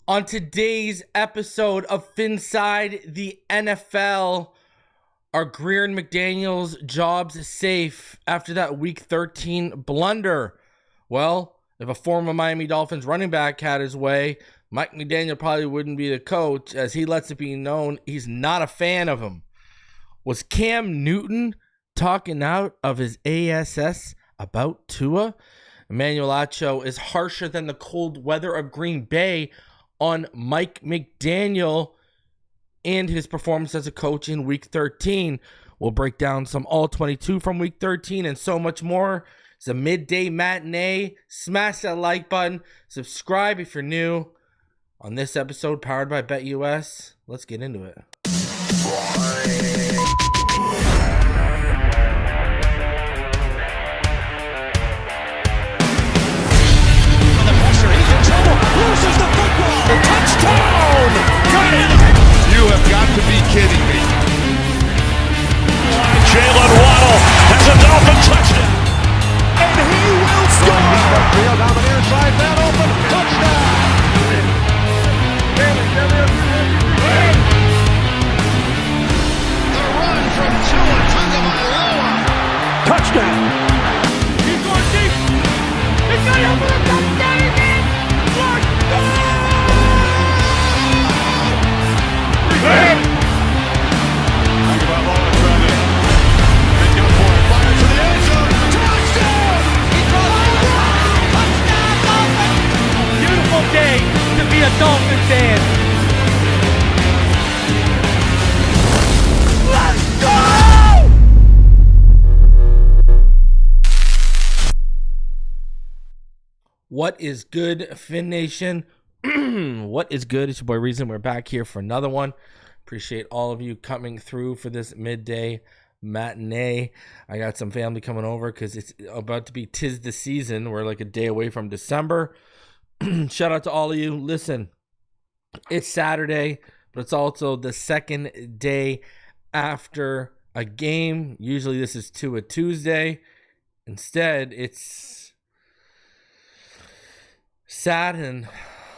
On today's episode of Phinside The NFL, are Grier McDaniel's jobs safe after that Week 13 blunder? Well, if a former Miami Dolphins running back had his way, Mike McDaniel probably wouldn't be the coach, as he lets it be known he's not a fan of him. Was Cam Newton talking out of his ass about Tua? Emmanuel Acho is harsher than the cold weather of Green Bay on Mike McDaniel and his performance as a coach in Week 13. We'll break down some All-22 from Week 13 and so much more. It's a midday matinee. Smash that like button. Subscribe if you're new. On this episode, powered by BetUS, let's get into it. Loses the football. Touchdown! Got it! You have got to be kidding me. Jalen Waddle has a Dolphin touchdown. And he will score! Field down the near side, man open, touchdown! The run from Tua Tagovailoa. Touchdown! He's going deep. He's got it for a touchdown again. Tagovailoa trying to make up for it. Fire to the end zone. Touchdown! Beautiful day to be a Dolphin fan. Let's go! What is good, Finn Nation? What is good? It's your boy Reason. We're back here for another one. Appreciate all of you coming through for this midday matinee. I got some family coming over because it's about to be 'tis the season. We're like a day away from December. Shout out to all of you. Listen, it's Saturday, but it's also the second day after a game. Usually this is to a Tuesday. Instead, it's sad, and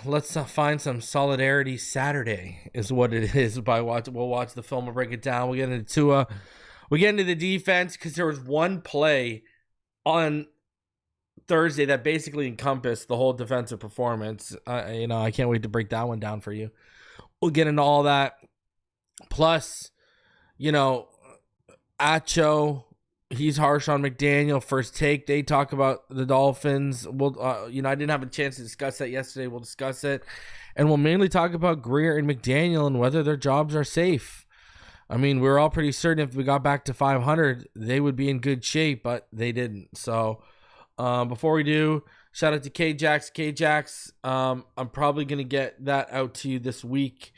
let's find some solidarity Saturday is what it is. We'll watch the film, we'll break it down. We'll get into Tua. We get into the defense because there was one play on Thursday that basically encompassed the whole defensive performance. I can't wait to break that one down for you. We'll get into all that. Plus, Acho, he's harsh on McDaniel. First take, they talk about the Dolphins. We'll, I didn't have a chance to discuss that yesterday. We'll discuss it, and we'll mainly talk about Grier and McDaniel and whether their jobs are safe. I mean, we're all pretty certain if we got back to 500, they would be in good shape, but they didn't. So, before we do, shout out to K-Jax. K-Jax, I'm probably gonna get that out to you this week.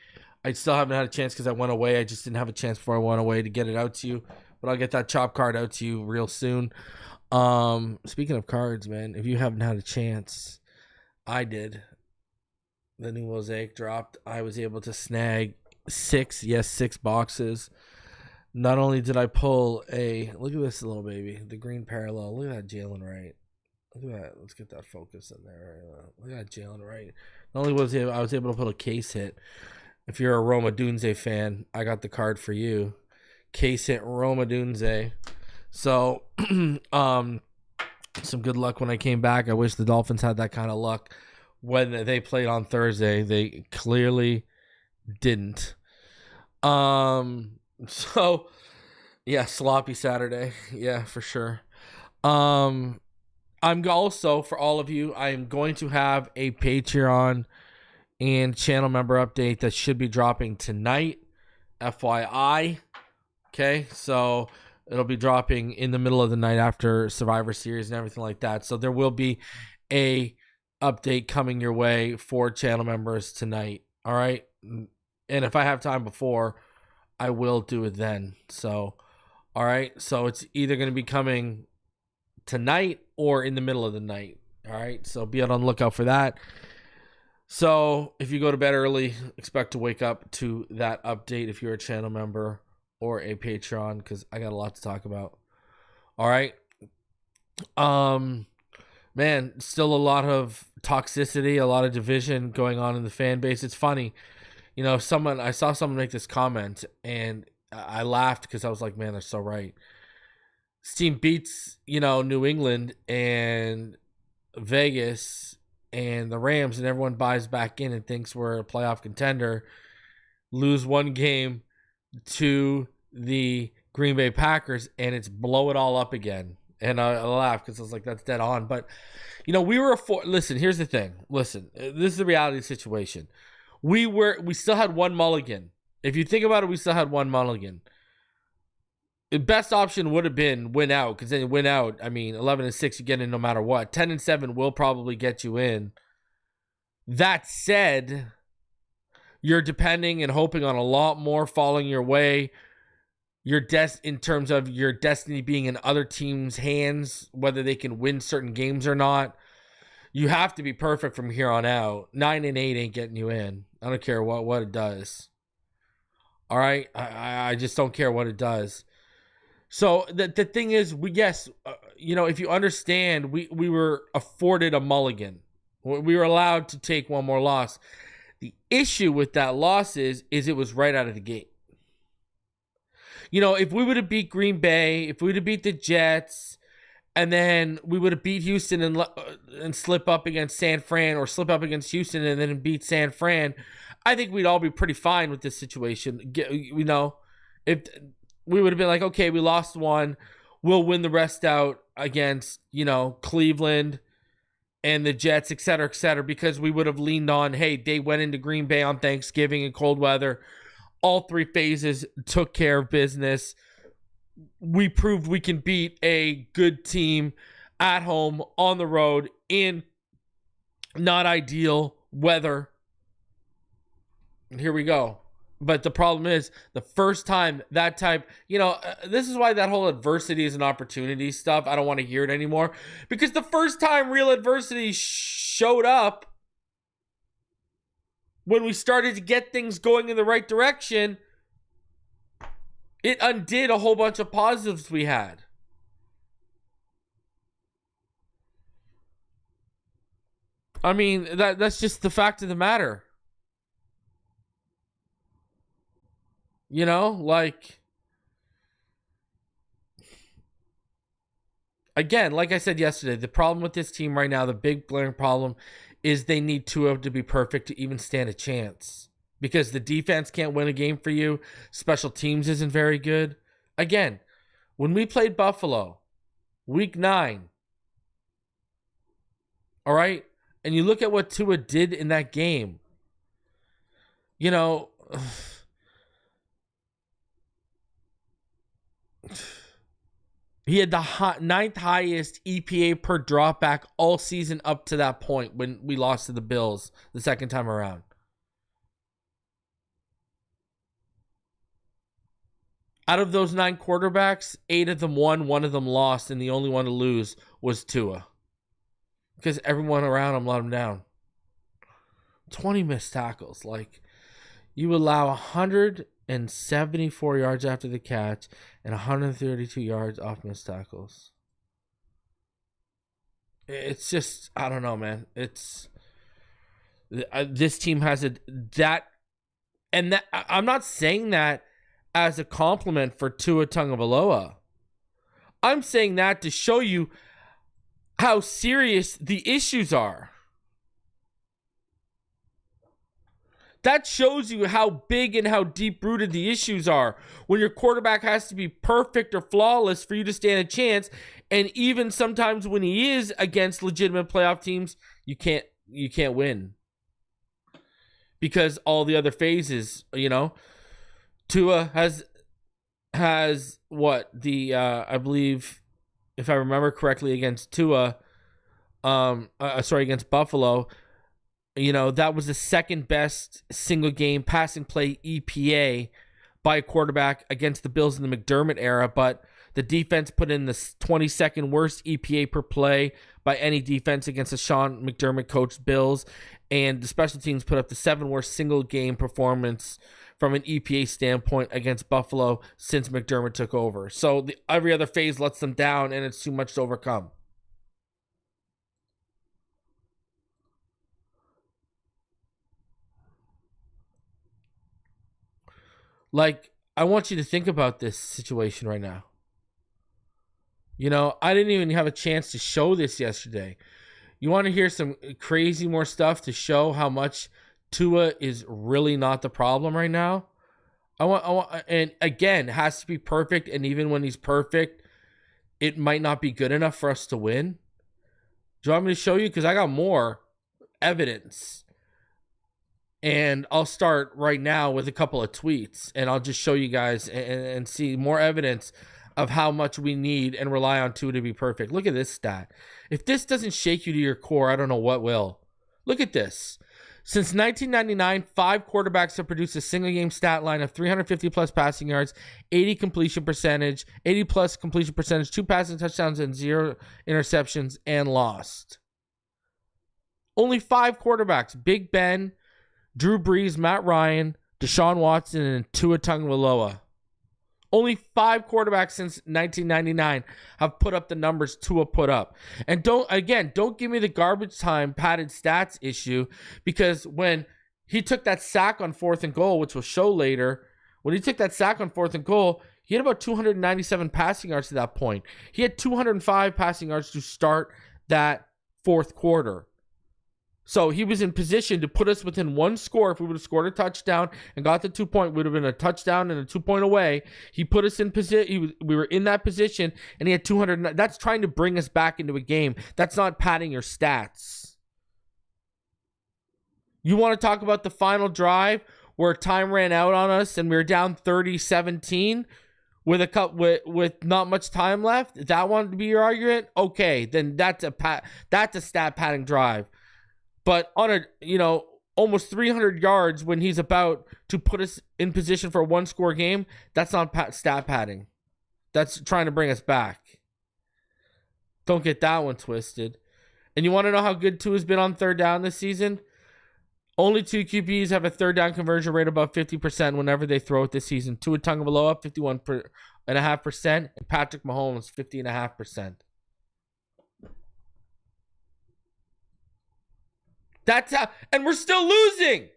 I still haven't had a chance because I went away. I just didn't have a chance before I went away to get it out to you. But I'll get that chop card out to you real soon. Speaking of cards, man, if you haven't had a chance, I did. The new Mosaic dropped. I was able to snag 6 boxes. Not only did I pull look at this little baby, the green parallel. Look at that Jalen Wright. Look at that. Let's get that focus in there. Look at that Jalen Wright. Not only was I was able to pull a case hit. If you're a Roma Dunze fan, I got the card for you. Case hit Roma Dunze. So, some good luck when I came back. I wish the Dolphins had that kind of luck when they played on Thursday. They clearly didn't. So, yeah, sloppy Saturday. Yeah, for sure. I'm also, for all of you, I am going to have a Patreon and channel member update that should be dropping tonight. FYI. Okay, so it'll be dropping in the middle of the night after Survivor Series and everything like that. So there will be a update coming your way for channel members tonight. All right, and if I have time before, I will do it then. So, all right, so it's either going to be coming tonight or in the middle of the night. All right, so be on the lookout for that. So if you go to bed early, expect to wake up to that update if you're a channel member or a Patreon, because I got a lot to talk about. All right. man, still a lot of toxicity, a lot of division going on in the fan base. It's funny. I saw someone make this comment and I laughed because I was like, man, they're so right. This team beats, New England and Vegas and the Rams, and everyone buys back in and thinks we're a playoff contender. Lose one game to the Green Bay Packers, and it's blow it all up again. And I laugh because I was like, that's dead on. But, we were listen, here's the thing. Listen, this is the reality situation. We still had one mulligan. If you think about it, we still had one mulligan. The best option would have been win out, because then you win out. 11-6, you get in no matter what. 10-7 will probably get you in. That said, you're depending and hoping on a lot more falling your way. In terms of your destiny being in other teams' hands, whether they can win certain games or not. You have to be perfect from here on out. 9-8 ain't getting you in. I don't care what it does. All right? I just don't care what it does. So the thing is, if you understand, we were afforded a mulligan. We were allowed to take one more loss. The issue with that loss is it was right out of the gate. If we would have beat Green Bay, if we would have beat the Jets, and then we would have beat Houston and slip up against San Fran, or slip up against Houston and then beat San Fran, I think we'd all be pretty fine with this situation. If we would have been like, okay, we lost one, we'll win the rest out against, Cleveland and the Jets, et cetera, because we would have leaned on, hey, they went into Green Bay on Thanksgiving in cold weather. All three phases took care of business. We proved we can beat a good team at home, on the road, in not ideal weather. And here we go. But the problem is, the first time that type, this is why that whole adversity is an opportunity stuff, I don't want to hear it anymore. Because the first time real adversity showed up, when we started to get things going in the right direction, it undid a whole bunch of positives we had. That's just the fact of the matter. Again, like I said yesterday, the problem with this team right now, the big glaring problem, is they need Tua to be perfect to even stand a chance. Because the defense can't win a game for you. Special teams isn't very good. Again, when we played Buffalo, week 9, all right, and you look at what Tua did in that game, he had the 9th highest EPA per dropback all season up to that point when we lost to the Bills the second time around. Out of those 9 quarterbacks, 8 of them won, 1 of them lost, and the only one to lose was Tua. Because everyone around him let him down. 20 missed tackles. You allow 174 yards after the catch and 132 yards off missed tackles. It's just, I don't know, man. This team has I'm not saying that as a compliment for Tua Tagovailoa. I'm saying that to show you how serious the issues are. That shows you how big and how deep-rooted the issues are. When your quarterback has to be perfect or flawless for you to stand a chance, and even sometimes when he is against legitimate playoff teams, you can't win. Because all the other phases, Tua has what I believe, if I remember correctly, against against Buffalo, that was the second best single game passing play EPA by a quarterback against the Bills in the McDermott era, but the defense put in the 22nd worst EPA per play by any defense against the Sean McDermott coached Bills, and the special teams put up the 7th worst single game performance from an EPA standpoint against Buffalo since McDermott took over. So every other phase lets them down, and it's too much to overcome. Like, I want you to think about this situation right now. You know, I didn't even have a chance to show this yesterday. You want to hear some crazy more stuff to show how much Tua is really not the problem right now? I want, and again, it has to be perfect. And even when he's perfect, it might not be good enough for us to win. Do you want me to show you? Because I got more evidence. And I'll start right now with a couple of tweets. And I'll just show you guys and see more evidence of how much we need and rely on Tua to be perfect. Look at this stat. If this doesn't shake you to your core, I don't know what will. Look at this. Since 1999, 5 quarterbacks have produced a single game stat line of 350 plus passing yards, 80 plus completion percentage, 2 passing touchdowns and 0 interceptions, and lost. Only 5 quarterbacks: Big Ben, Drew Brees, Matt Ryan, Deshaun Watson, and Tua Tagovailoa. Only 5 quarterbacks since 1999 have put up the numbers Tua put up. And don't give me the garbage time padded stats issue, because when he took that sack on 4th and goal, which we'll show later, when he took that sack on 4th and goal, he had about 297 passing yards to that point. He had 205 passing yards to start that 4th quarter. So he was in position to put us within 1 score. If we would have scored a touchdown and got the 2 point, would have been a touchdown and a 2 point away. He put us in position. We were in that position, and he had 200. That's trying to bring us back into a game. That's not padding your stats. You want to talk about the final drive where time ran out on us and we were down 30-17 with not much time left? That wanted to be your argument? Okay, then that's a stat padding drive. But on a, almost 300 yards when he's about to put us in position for a 1-score game, that's not stat padding. That's trying to bring us back. Don't get that one twisted. And you want to know how good Tua's been on 3rd down this season? Only 2 QBs have a 3rd down conversion rate above 50% whenever they throw it this season. Tua Tagovailoa, 51.5%, and Patrick Mahomes, 50.5%. That's how, and we're still losing.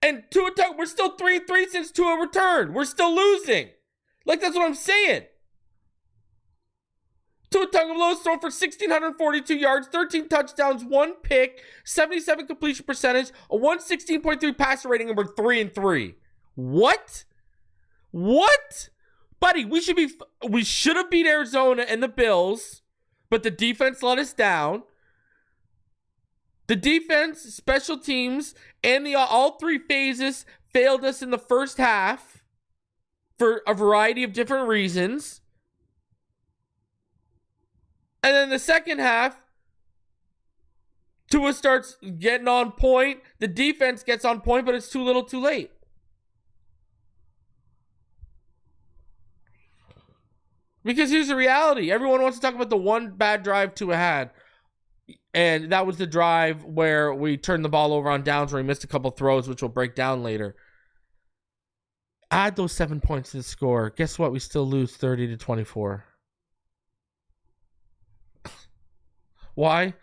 And we're still 3-3 since Tua returned. We're still losing. Like, that's what I'm saying. Tua Tagovailoa's thrown for 1,642 yards, 13 touchdowns, 1 pick, 77 completion percentage, a 116.3 passer rating, and we're 3-3. What? Buddy, we should have beat Arizona and the Bills, but the defense let us down. The defense, special teams, and all 3 phases failed us in the first half for a variety of different reasons. And then the second half, Tua starts getting on point. The defense gets on point, but it's too little too late. Because here's the reality. Everyone wants to talk about the one bad drive Tua had. And that was the drive where we turned the ball over on downs where he missed a couple throws, which we'll break down later. Add those 7 points to the score. Guess what? We still lose 30-24. Why?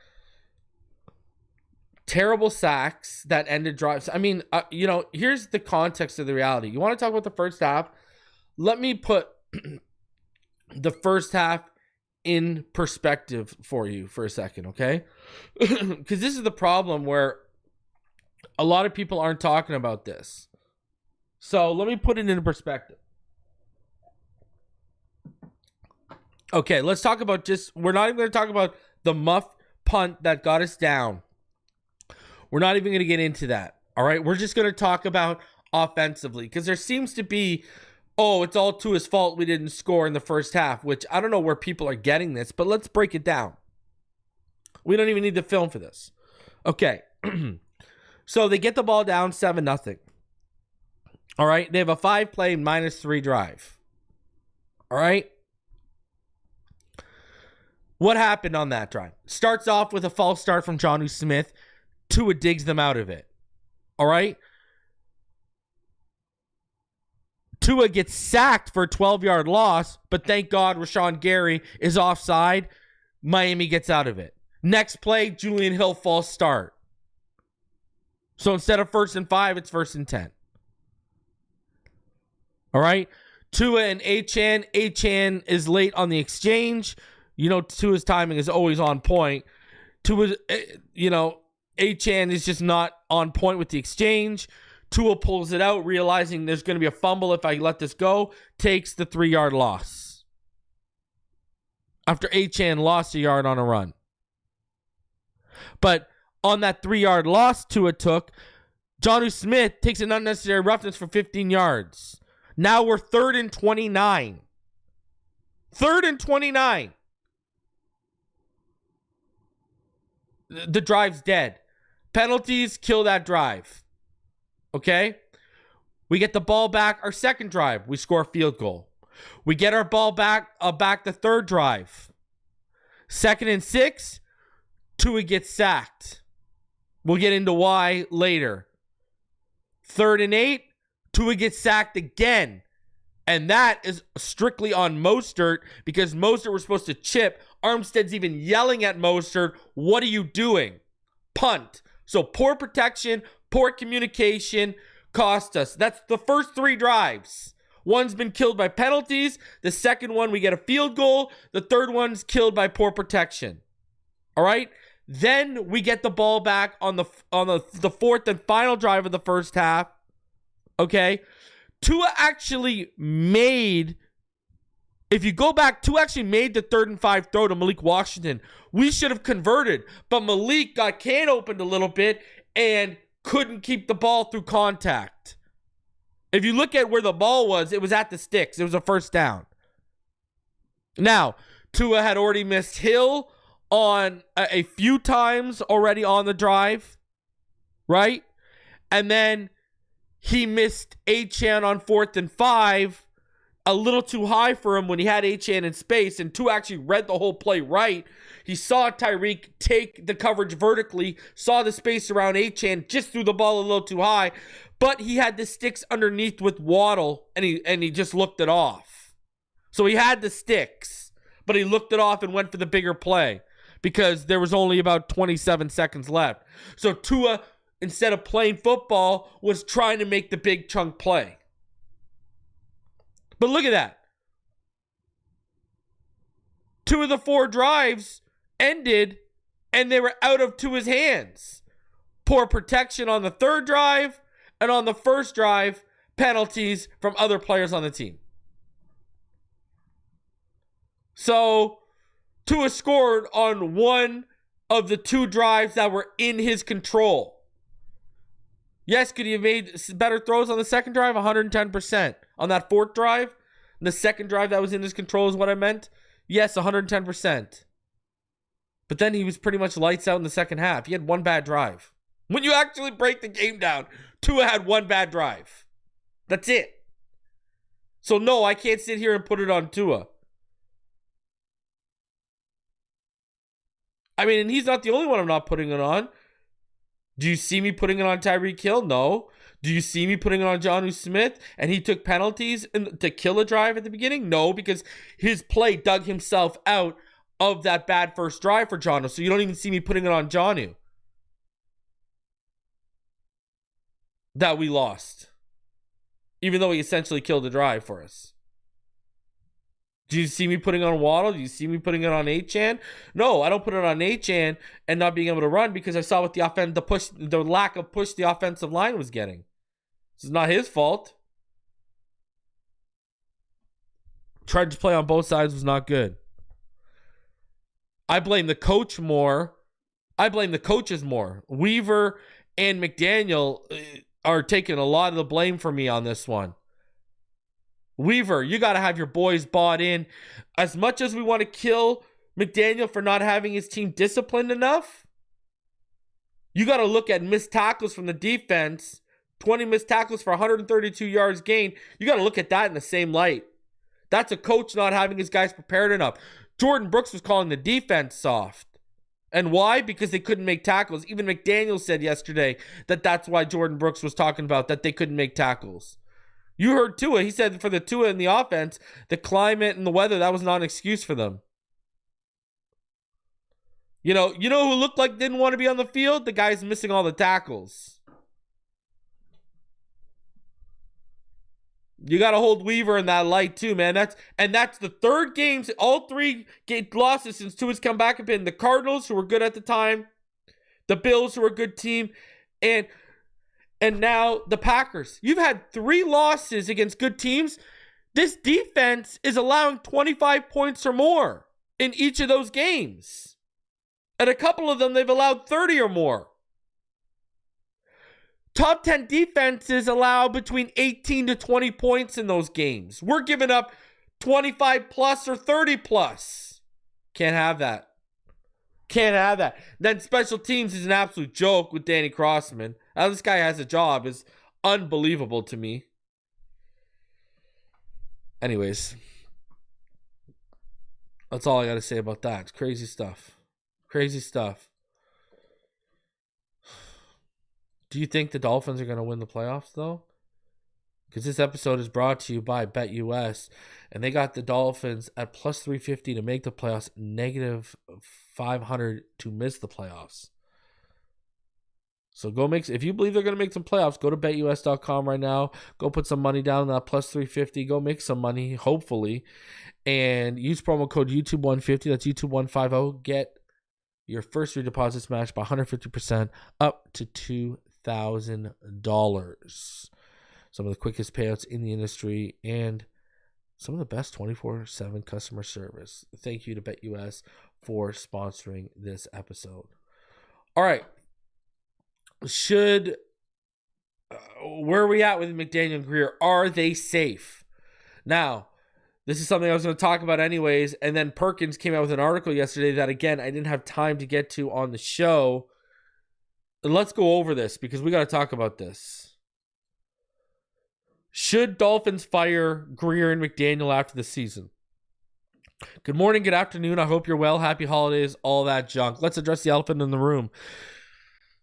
Terrible sacks that ended drives. I mean, here's the context of the reality. You want to talk about the first half? Let me put the first half in perspective for you for a second, okay? Because this is the problem where a lot of people aren't talking about this. So let me put it into perspective. Okay, let's talk about we're not even going to talk about the muff punt that got us down. We're not even going to get into that, all right? We're just going to talk about offensively, because there seems to be, it's all to his fault we didn't score in the first half, which I don't know where people are getting this, but let's break it down. We don't even need the film for this. Okay. So they get the ball down 7-0. All right. They have a 5-play -3 drive. All right. What happened on that drive? Starts off with a false start from Jonnu Smith. Tua digs them out of it. All right. Tua gets sacked for a 12-yard loss, but thank God Rashawn Gary is offside. Miami gets out of it. Next play, Julian Hill false start. So instead of 1st and 5, it's 1st and 10. All right. Tua and Achan. Achan is late on the exchange. Tua's timing is always on point. Tua, Achan is just not on point with the exchange. Tua pulls it out, realizing there's going to be a fumble if I let this go. Takes the 3-yard loss. After Achan lost a yard on a run. But on that 3-yard loss Tua took, Jonnu Smith takes an unnecessary roughness for 15 yards. Now we're 3rd and 29. 3rd and 29. The drive's dead. Penalties kill that drive. Okay? We get the ball back our second drive. We score a field goal. We get our ball back the third drive. 2nd and 6. Tua gets sacked. We'll get into why later. 3rd and 8. Tua gets sacked again. And that is strictly on Mostert because Mostert was supposed to chip. Armstead's even yelling at Mostert, what are you doing? Punt. So poor protection, poor communication cost us. That's the first 3 drives. One's been killed by penalties. The second one, we get a field goal. The third one's killed by poor protection. All right? Then we get the ball back on the fourth and final drive of the first half. Okay? Tua actually made, if you go back, Tua actually made the 3rd and 5 throw to Malik Washington. We should have converted, but Malik got can opened a little bit and couldn't keep the ball through contact. If you look at where the ball was, it was at the sticks. It was a first down. Now, Tua had already missed Hill on a few times already on the drive, right? And then he missed Achan on 4th and 5, a little too high for him when he had Achan in space, and Tua actually read the whole play right. He saw Tyreek take the coverage vertically, saw the space around Achan, just threw the ball a little too high, but he had the sticks underneath with Waddle, and he just looked it off. So he had the sticks, but he looked it off and went for the bigger play because there was only about 27 seconds left. So Tua, instead of playing football, was trying to make the big chunk play. But look at that. 2 of the 4 drives ended, and they were out of Tua's hands. Poor protection on the 3rd drive, and on the 1st drive, penalties from other players on the team. So, Tua scored on 1 of the 2 drives that were in his control. Yes, could he have made better throws on the 2nd drive? 110%. On that 4th drive, the 2nd drive that was in his control is what I meant. Yes, 110%. But then he was pretty much lights out in the second half. He had 1 bad drive. When you actually break the game down, Tua had 1 bad drive. That's it. So no, I can't sit here and put it on Tua. I mean, and he's not the only one I'm not putting it on. Do you see me putting it on Tyreek Hill? No. Do you see me putting it on Jonnu Smith and he took penalties to kill a drive at the beginning? No, because his play dug himself out of that bad first drive for Jonnu. So you don't even see me putting it on Jonnu. That we lost. Even though he essentially killed the drive for us. Do you see me putting on Waddle? Do you see me putting it on Achan? No, I don't put it on Achan and not being able to run because I saw what the lack of push the offensive line was getting. This is not his fault. Tried to play on both sides was not good. I blame the coach more. I blame the coaches more. Weaver and McDaniel are taking a lot of the blame for me on this one. Weaver, you got to have your boys bought in. As much as we want to kill McDaniel for not having his team disciplined enough, you got to look at missed tackles from the defense. 20 missed tackles for 132 yards gained. You got to look at that in the same light. That's a coach not having his guys prepared enough. Jordan Brooks was calling the defense soft. And why? Because they couldn't make tackles. Even McDaniel said yesterday that that's why Jordan Brooks was talking about that they couldn't make tackles. You heard Tua. He said for the Tua in the offense, the climate and the weather, that was not an excuse for them. You know who looked like didn't want to be on the field? The guys missing all the tackles. You got to hold Weaver in that light too, man. That's the third games, all three losses since Tua's come back have been the Cardinals, who were good at the time, the Bills, who were a good team, and now the Packers. You've had 3 losses against good teams. This defense is allowing 25 points or more in each of those games. And a couple of them, they've allowed 30 or more. Top 10 defenses allow between 18 to 20 points in those games. We're giving up 25 plus or 30 plus. Can't have that. Can't have that. Then special teams is an absolute joke with Danny Crossman. How this guy has a job is unbelievable to me. Anyways, that's all I got to say about that. It's crazy stuff. Crazy stuff. Do you think the Dolphins are going to win the playoffs, though? Because this episode is brought to you by BetUS, and they got the Dolphins at plus 350 to make the playoffs, negative 500 to miss the playoffs. So if you believe they're going to make some playoffs, go to betus.com right now. Go put some money down on that plus 350. Go make some money, hopefully. And use promo code YouTube150. That's YouTube150. Get your first three deposits matched by 150% up to $2,000. Some of the quickest payouts in the industry and some of the best 24/7 customer service. Thank you to BetUS for sponsoring this episode. All right. Where are we at with McDaniel and Grier? Are they safe? Now, this is something I was going to talk about anyways, and then Perkins came out with an article yesterday that, again, I didn't have time to get to on the show. And let's go over this because we got to talk about this. Should Dolphins fire Grier and McDaniel after the season? Good morning, good afternoon. I hope you're well. Happy holidays, all that junk. Let's address the elephant in the room.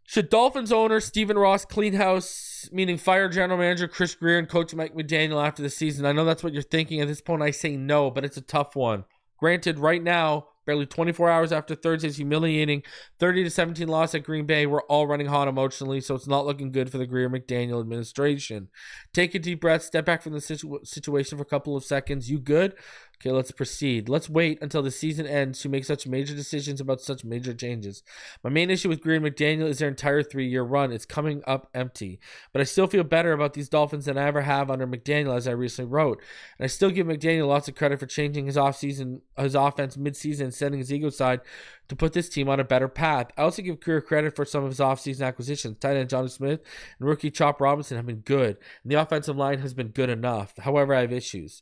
Should Dolphins owner Stephen Ross clean house, meaning fire general manager Chris Grier and coach Mike McDaniel after the season? I know that's what you're thinking. At this point, I say no, but it's a tough one. Granted, right now, barely 24 hours after Thursday's humiliating 30-17 loss at Green Bay, we're all running hot emotionally, so it's not looking good for the Grier McDaniel administration. Take a deep breath, step back from the situation for a couple of seconds. You good? Okay, let's proceed. Let's wait until the season ends to make such major decisions about such major changes. My main issue with Grier and McDaniel is their entire 3-year run. It's coming up empty. But I still feel better about these Dolphins than I ever have under McDaniel, as I recently wrote. And I still give McDaniel lots of credit for changing his offense mid-season and setting his ego aside to put this team on a better path. I also give Grier credit for some of his offseason acquisitions. Tight end Johnny Smith and rookie Chop Robinson have been good, and the offensive line has been good enough. However, I have issues.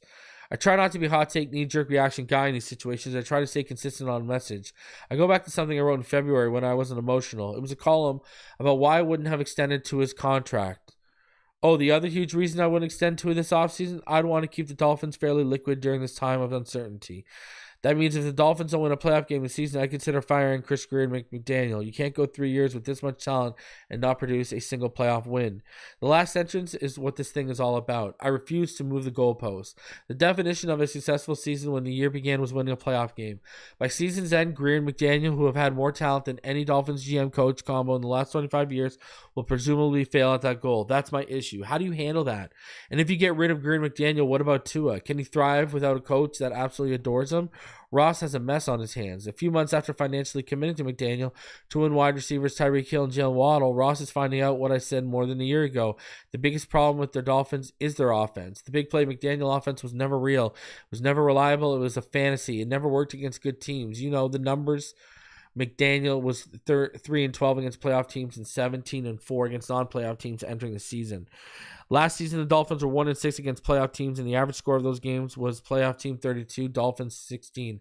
I try not to be a hot take, knee-jerk reaction guy in these situations. I try to stay consistent on message. I go back to something I wrote in February when I wasn't emotional. It was a column about why I wouldn't have extended to his contract. Oh, the other huge reason I wouldn't extend to this offseason? I'd want to keep the Dolphins fairly liquid during this time of uncertainty. That means if the Dolphins don't win a playoff game this season, I consider firing Chris Grier and Mike McDaniel. You can't go 3 years with this much talent and not produce a single playoff win. The last sentence is what this thing is all about. I refuse to move the goalposts. The definition of a successful season when the year began was winning a playoff game. By season's end, Grier and McDaniel, who have had more talent than any Dolphins GM coach combo in the last 25 years, will presumably fail at that goal. That's my issue. How do you handle that? And if you get rid of Grier and McDaniel, what about Tua? Can he thrive without a coach that absolutely adores him? Ross has a mess on his hands. A few months after financially committing to McDaniel, two wide receivers Tyreek Hill and Jalen Waddle, Ross is finding out what I said more than a year ago. The biggest problem with their Dolphins is their offense. The big play McDaniel offense was never real. It was never reliable. It was a fantasy. It never worked against good teams. You know, the numbers. McDaniel was 3-12 against playoff teams and 17-4 against non-playoff teams entering the season. Last season, the Dolphins were 1-6 against playoff teams, and the average score of those games was playoff team 32, Dolphins 16.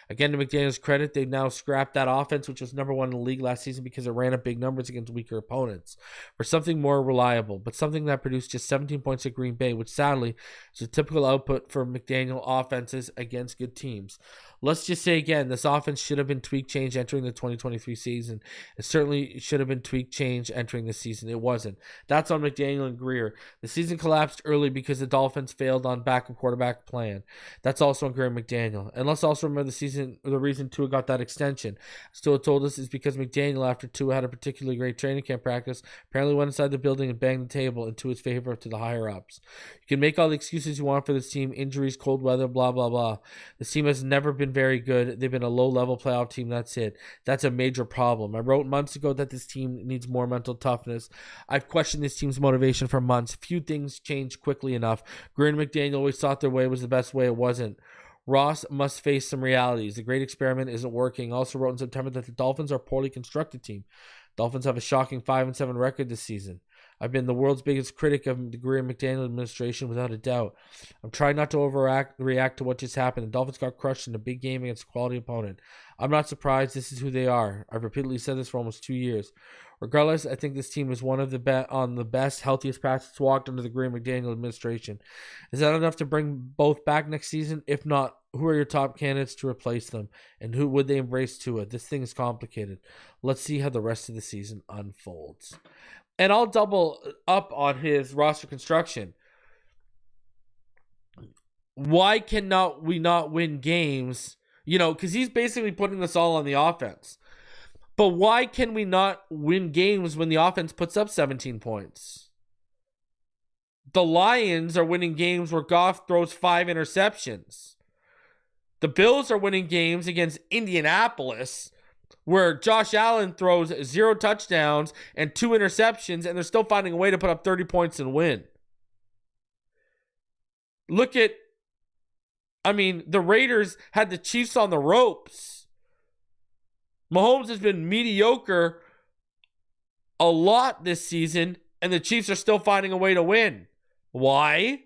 Again, to McDaniel's credit, they've now scrapped that offense, which was number one in the league last season because it ran up big numbers against weaker opponents, for something more reliable, but something that produced just 17 points at Green Bay, which sadly is a typical output for McDaniel offenses against good teams. Let's just say again, this offense should have been tweaked, changed entering the 2023 season. It certainly should have been tweaked, changed entering the season. It wasn't. That's on McDaniel and Grier. The season collapsed early because the Dolphins failed on backup quarterback plan. That's also on Grier McDaniel. And let's also remember the reason Tua got that extension. As Tua told us, is because McDaniel, after Tua had a particularly great training camp practice, apparently went inside the building and banged the table in Tua's favor to the higher-ups. You can make all the excuses you want for this team, injuries, cold weather, blah, blah, blah. This team has never been very good. They've been a low-level playoff team, that's it. That's a major problem. I wrote months ago that this team needs more mental toughness. I've questioned this team's motivation for months. Few things change quickly enough. Grier and McDaniel always thought their way was the best way. It wasn't. Ross must face some realities. The great experiment isn't working. Also wrote in September that the Dolphins are a poorly constructed team. Dolphins have a shocking 5-7 record this season. I've been the world's biggest critic of the Grier McDaniel administration without a doubt. I'm trying not to react to what just happened. The Dolphins got crushed in a big game against a quality opponent. I'm not surprised. This is who they are. I've repeatedly said this for almost 2 years. Regardless, I think this team is one of the best, healthiest paths that's walked under the Grier McDaniel administration. Is that enough to bring both back next season? If not, who are your top candidates to replace them? And who would they embrace Tua? This thing is complicated. Let's see how the rest of the season unfolds. And I'll double up on his roster construction. Why cannot we not win games? Because he's basically putting this all on the offense. But why can we not win games when the offense puts up 17 points? The Lions are winning games where Goff throws 5 interceptions. The Bills are winning games against Indianapolis where Josh Allen throws 0 touchdowns and 2 interceptions, and they're still finding a way to put up 30 points and win. The Raiders had the Chiefs on the ropes. Mahomes has been mediocre a lot this season, and the Chiefs are still finding a way to win. Why?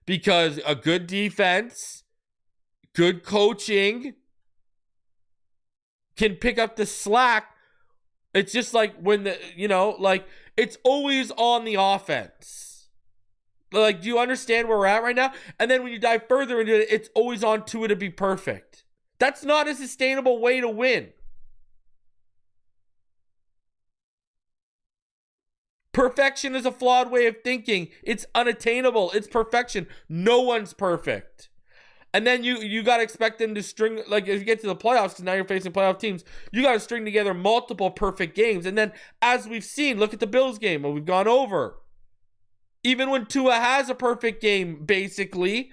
Because a good defense, good coaching can pick up the slack. It's just like when it's always on the offense. Do you understand where we're at right now? And then when you dive further into it, it's always on Tua to be perfect. That's not a sustainable way to win. Perfection is a flawed way of thinking. It's unattainable. It's perfection. No one's perfect. And then you got to expect them to string, if you get to the playoffs, because now you're facing playoff teams, you got to string together multiple perfect games. And then, as we've seen, look at the Bills game, what we've gone over. Even when Tua has a perfect game, basically,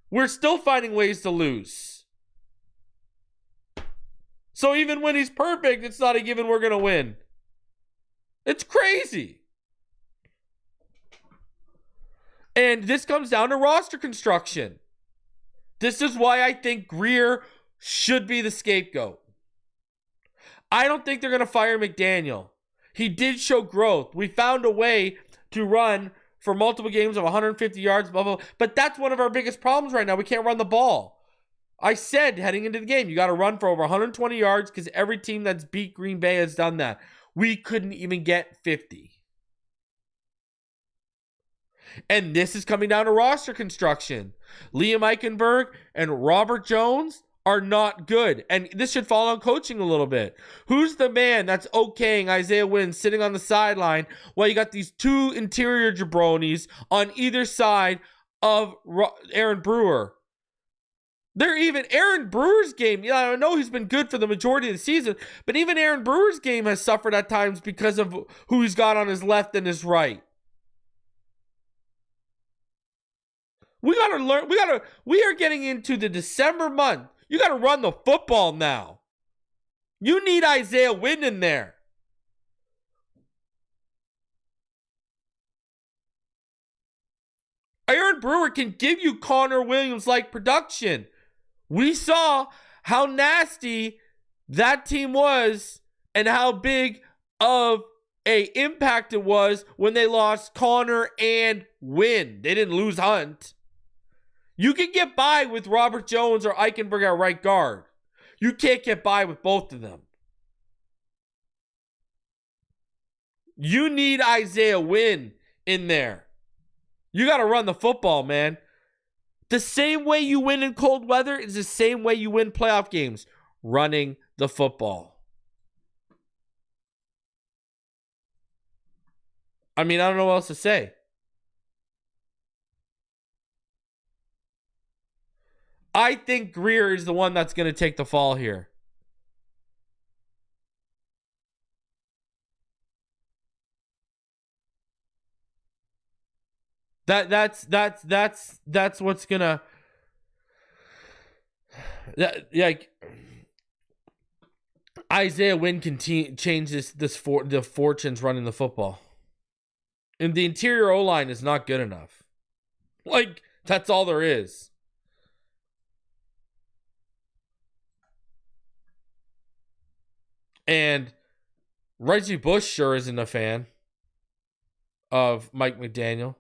we're still finding ways to lose. So even when he's perfect, it's not a given we're going to win. It's crazy. And this comes down to roster construction. This is why I think Grier should be the scapegoat. I don't think they're going to fire McDaniel. He did show growth. We found a way to run for multiple games of 150 yards, blah, blah, blah. But that's one of our biggest problems right now. We can't run the ball. I said heading into the game, you got to run for over 120 yards because every team that's beat Green Bay has done that. We couldn't even get 50. And this is coming down to roster construction. Liam Eichenberg and Robert Jones are not good. And this should fall on coaching a little bit. Who's the man that's okaying Isaiah Wynn sitting on the sideline while you got these 2 interior jabronis on either side of Aaron Brewer? Aaron Brewer's game, I know he's been good for the majority of the season, but even Aaron Brewer's game has suffered at times because of who he's got on his left and his right. We got to learn. We are getting into the December month. You got to run the football now. You need Isaiah Wynn in there. Aaron Brewer can give you Connor Williams-like production. We saw how nasty that team was and how big of a impact it was when they lost Connor and Wynn. They didn't lose Hunt. You can get by with Robert Jones or Eichenberg at right guard. You can't get by with both of them. You need Isaiah Wynn in there. You got to run the football, man. The same way you win in cold weather is the same way you win playoff games. Running the football. I don't know what else to say. I think Grier is the one that's going to take the fall here. That's what's gonna. Like Isaiah Wynn can change the fortunes running the football, and the interior O-line is not good enough. Like, that's all there is. And Reggie Bush sure isn't a fan of Mike McDaniel.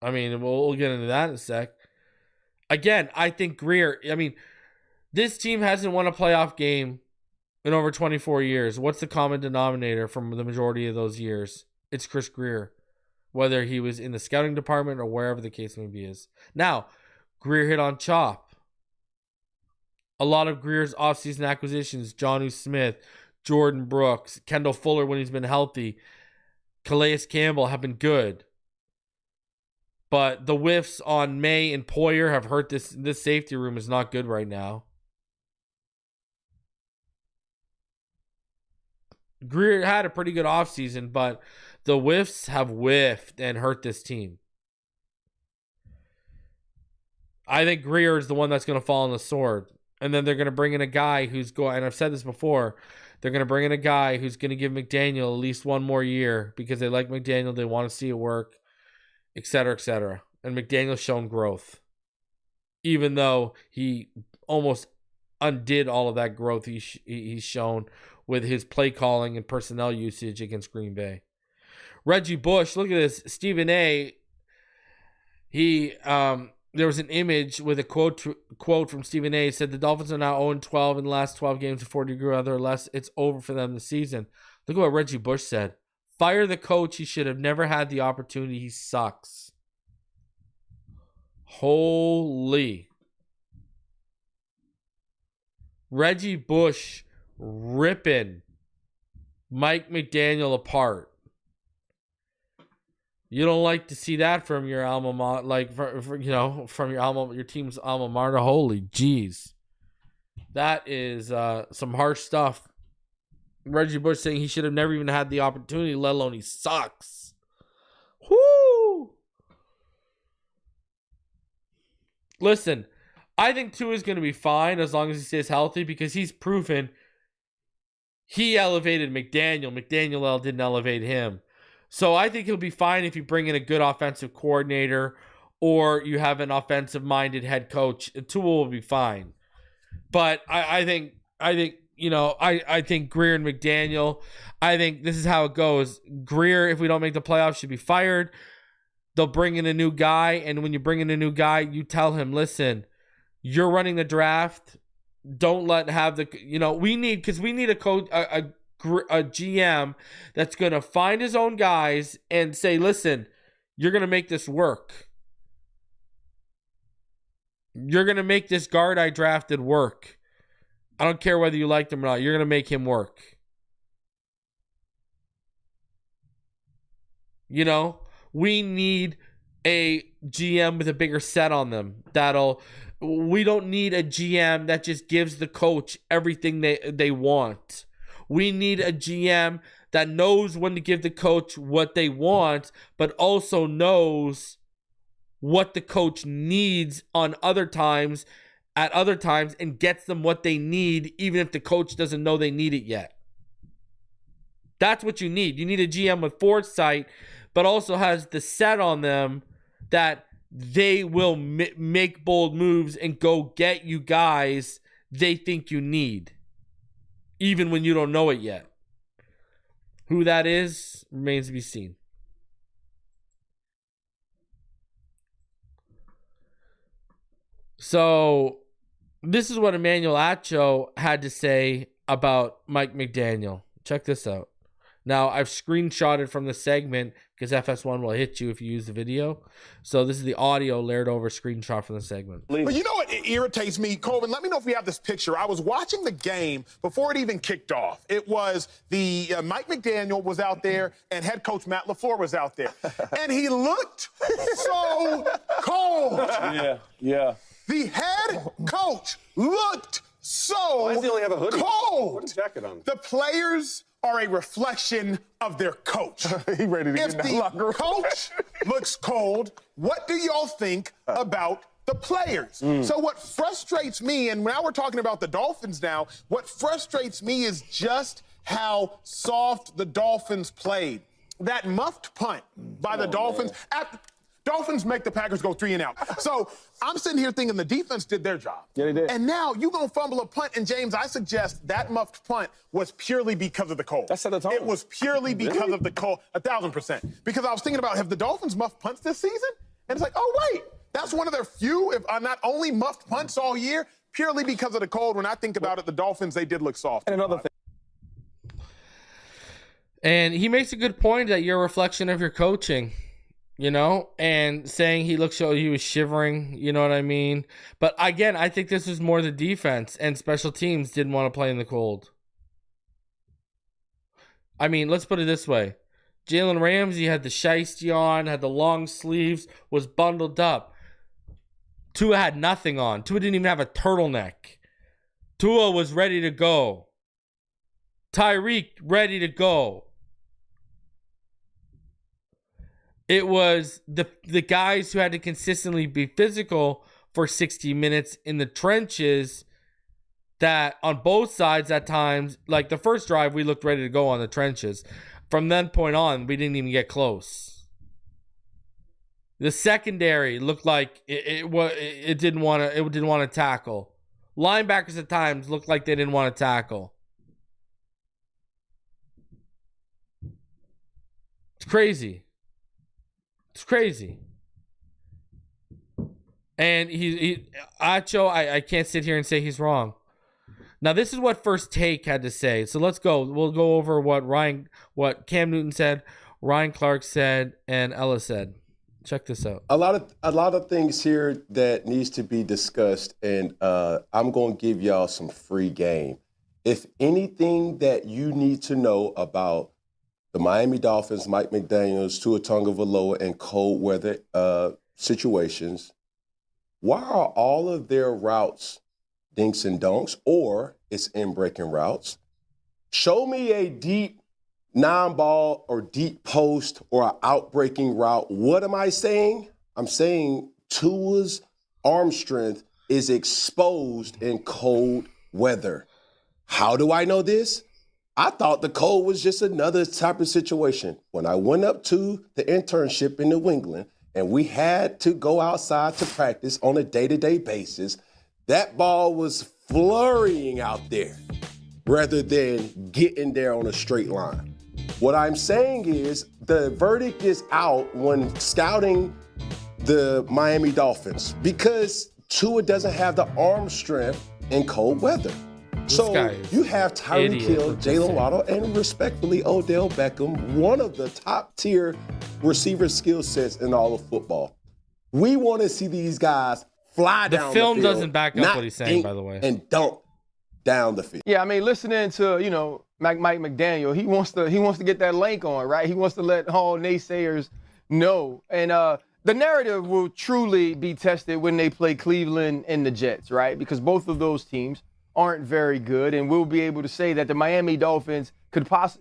I mean, we'll get into that in a sec. Again, I think Grier, this team hasn't won a playoff game in over 24 years. What's the common denominator from the majority of those years? It's Chris Grier, whether he was in the scouting department or wherever the case may be is. Now, Grier hit on chop. A lot of Grier's offseason acquisitions, Jonnu Smith, Jordan Brooks, Kendall Fuller when he's been healthy, Calais Campbell have been good. But the whiffs on May and Poyer have hurt this safety room is not good right now. Grier had a pretty good offseason, but the whiffs have whiffed and hurt this team. I think Grier is the one that's going to fall on the sword. And then they're going to bring in a guy who's going, and I've said this before, they're going to bring in a guy who's going to give McDaniel at least one more year because they like McDaniel, they want to see it work, et cetera, et cetera. And McDaniel's shown growth. Even though he almost undid all of that growth he's shown with his play calling and personnel usage against Green Bay. Reggie Bush, look at this. Stephen A. There was an image with a quote from Stephen A. It said the Dolphins are now 0-12 in the last 12 games, 40 or less. It's over for them this season. Look at what Reggie Bush said. Fire the coach. He should have never had the opportunity. He sucks. Holy. Reggie Bush ripping Mike McDaniel apart. You don't like to see that from your alma mater, from your team's alma mater. Holy jeez. That is some harsh stuff. Reggie Bush saying he should have never even had the opportunity, let alone he sucks. Whoo! Listen, I think Tua is going to be fine as long as he stays healthy because he's proven he elevated McDaniel. McDaniel didn't elevate him. So I think he'll be fine if you bring in a good offensive coordinator or you have an offensive-minded head coach. Tua will be fine. But I think Grier and McDaniel, I think this is how it goes. Grier, if we don't make the playoffs, should be fired. They'll bring in a new guy, and when you bring in a new guy, you tell him, listen, you're running the draft. Don't we need a coach, a GM that's going to find his own guys and say, listen, you're going to make this work. You're going to make this guard I drafted work. I don't care whether you like him or not. You're going to make him work. We need a GM with a bigger set on them. We don't need a GM that just gives the coach everything they want. We need a GM that knows when to give the coach what they want, but also knows what the coach needs at other times, and gets them what they need, even if the coach doesn't know they need it yet. That's what you need. You need a GM with foresight, but also has the set on them that they will make bold moves and go get you guys they think you need, even when you don't know it yet. Who that is remains to be seen. So, this is what Emmanuel Acho had to say about Mike McDaniel. Check this out. Now, I've screenshotted from the segment because FS1 will hit you if you use the video. So this is the audio layered over screenshot from the segment. But you know what irritates me, Colvin? Let me know if we have this picture. I was watching the game before it even kicked off. It was Mike McDaniel was out there and head coach Matt LaFleur was out there. And he looked so cold. Yeah. The head coach looked so Why does he only have a hoodie? cold. Put a jacket on. The players are a reflection of their coach. He ready to If get in that locker the room. coach looks cold, what do y'all think about the players? So what frustrates me, and now we're talking about the Dolphins now, what frustrates me is just how soft the Dolphins played. That muffed punt by the Dolphins. Dolphins make the Packers go 3 and out. So I'm sitting here thinking the defense did their job. Yeah, they did. And now you're going to fumble a punt. And, James, I suggest that muffed punt was purely because of the cold. That set the tone. It was purely because of the cold, 1,000%. Because I was thinking about, have the Dolphins muffed punts this season? And it's like, oh, wait, that's one of their few, if not only muffed punts all year, purely because of the cold. When I think about it, the Dolphins, they did look soft. And another thing. And he makes a good point that you're a reflection of your coaching, you know, and saying he looked so he was shivering, you know what I mean? But again, I think this was more the defense and special teams didn't want to play in the cold. I mean, let's put it this way. Jalen Ramsey had the shiesty on, had the long sleeves, was bundled up. Tua had nothing on. Tua didn't even have a turtleneck. Tua was ready to go. Tyreek ready to go. It was the guys who had to consistently be physical for 60 minutes in the trenches that on both sides at times, like the first drive, we looked ready to go on the trenches. From that point on, we didn't even get close. The secondary looked like it didn't want to tackle. Linebackers at times looked like they didn't want to tackle. It's crazy. It's crazy. And Acho, I can't sit here and say he's wrong. Now, this is what First Take had to say. So let's go. We'll go over what Cam Newton said, Ryan Clark said, and Elle said. Check this out. A lot of things here that needs to be discussed, and I'm going to give y'all some free game. If anything that you need to know about the Miami Dolphins, Mike McDaniel's, Tua Tagovailoa, and cold weather situations, why are all of their routes dinks and donks, or it's in-breaking routes? Show me a deep non-ball or deep post or an out-breaking route. What am I saying? I'm saying Tua's arm strength is exposed in cold weather. How do I know this? I thought the cold was just another type of situation. When I went up to the internship in New England and we had to go outside to practice on a day-to-day basis, that ball was flurrying out there rather than getting there on a straight line. What I'm saying is the verdict is out when scouting the Miami Dolphins because Tua doesn't have the arm strength in cold weather. So you have Tyreek Hill, Jalen Waddle, and respectfully Odell Beckham, one of the top tier receiver skill sets in all of football. We want to see these guys fly down the field. The film doesn't back up what he's saying, by the way. And dunk down the field. Yeah, I mean, listening to, Mike McDaniel, he wants to get that link on, right? He wants to let all naysayers know. And the narrative will truly be tested when they play Cleveland and the Jets, right? Because both of those teams aren't very good, and we'll be able to say that the Miami Dolphins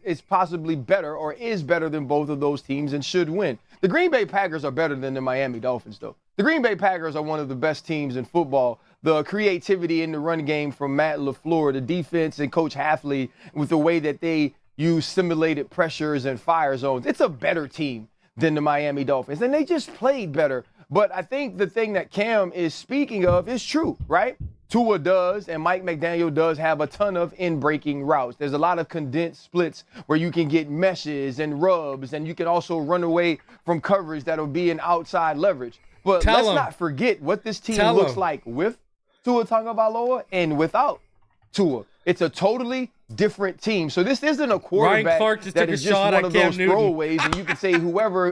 is possibly better or is better than both of those teams and should win. The Green Bay Packers are better than the Miami Dolphins, though. The Green Bay Packers are one of the best teams in football. The creativity in the run game from Matt LaFleur, the defense and Coach Hafley, with the way that they use simulated pressures and fire zones, it's a better team than the Miami Dolphins, and they just played better. But I think the thing that Cam is speaking of is true, right? Tua does, and Mike McDaniel does have a ton of in-breaking routes. There's a lot of condensed splits where you can get meshes and rubs, and you can also run away from coverage that'll be an outside leverage. But let's not forget what this team looks like with Tua Tagovailoa and without Tua. It's a totally different team. So this isn't a quarterback that is just one of those throwaways, and you can say whoever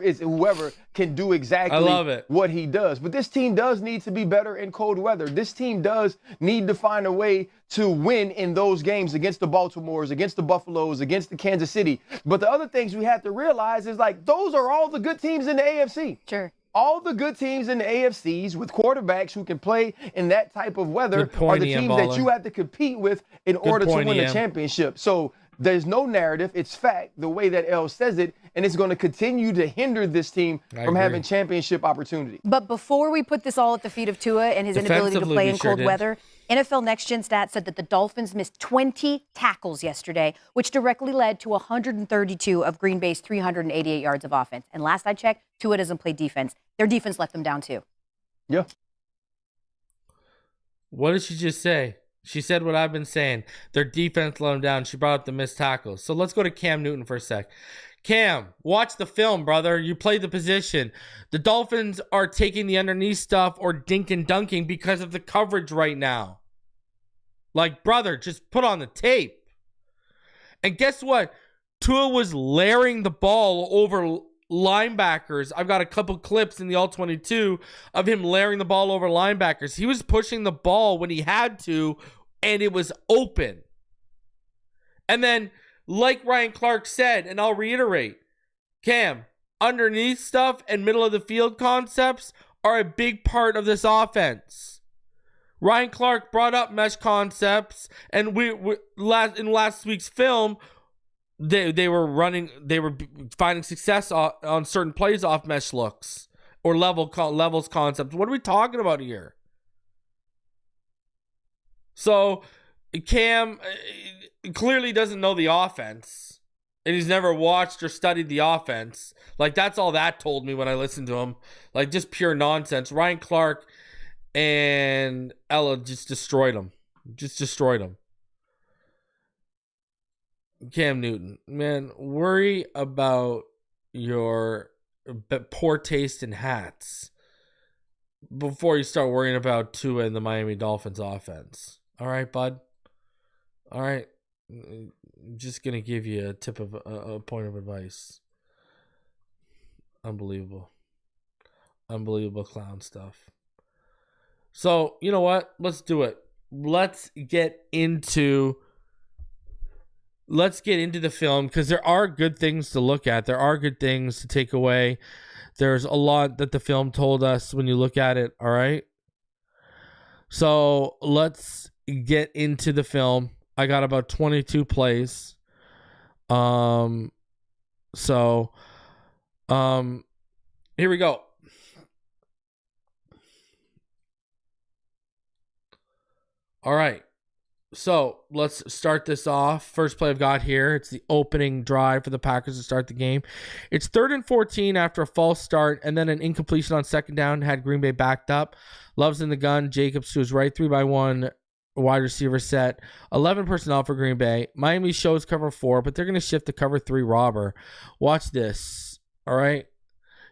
can do exactly what he does. But this team does need to be better in cold weather. This team does need to find a way to win in those games against the Baltimores, against the Buffaloes, against the Kansas City. But the other things we have to realize is, like, those are all the good teams in the AFC. Sure. all the good teams in the AFCs with quarterbacks who can play in that type of weather are the teams that you have to compete with in order to win a championship. So there's no narrative. It's fact, the way that Elle says it, and it's going to continue to hinder this team from having championship opportunity. But before we put this all at the feet of Tua and his inability to play in cold weather, NFL Next Gen Stats said that the Dolphins missed 20 tackles yesterday, which directly led to 132 of Green Bay's 388 yards of offense. And last I checked, Tua doesn't play defense. Their defense let them down too. Yeah. What did she just say? She said what I've been saying. Their defense let them down. She brought up the missed tackles. So let's go to Cam Newton for a sec. Cam, watch the film, brother. You played the position. The Dolphins are taking the underneath stuff or dink and dunking because of the coverage right now. Like, brother, just put on the tape. And guess what? Tua was layering the ball over linebackers. I've got a couple clips in the All-22 of him layering the ball over linebackers. He was pushing the ball when he had to, and it was open. And then, like Ryan Clark said, and I'll reiterate, Cam, underneath stuff and middle of the field concepts are a big part of this offense. Ryan Clark brought up mesh concepts, and in last week's film, they were finding success on certain plays off mesh looks or levels concepts. What are we talking about here? So Cam clearly doesn't know the offense, and he's never watched or studied the offense. Like, that's all that told me when I listened to him. Like, just pure nonsense. Ryan Clark and Elle just destroyed him. Cam Newton, man, worry about your poor taste in hats before you start worrying about Tua and the Miami Dolphins offense. All right, bud? All right. I'm just going to give you a point of advice. Unbelievable clown stuff. So, you know what? Let's do it. Let's get into the film, because there are good things to look at. There are good things to take away. There's a lot that the film told us when you look at it, all right? So let's get into the film. I got about 22 plays. Here we go. All right. So let's start this off. First play I've got here. It's the opening drive for the Packers to start the game. It's 3rd and 14 after a false start and then an incompletion on second down. Had Green Bay backed up. Love's in the gun. Jacobs to his right, 3-by-1 wide receiver set. 11 personnel for Green Bay. Miami shows cover 4, but they're going to shift to cover 3 robber. Watch this. All right.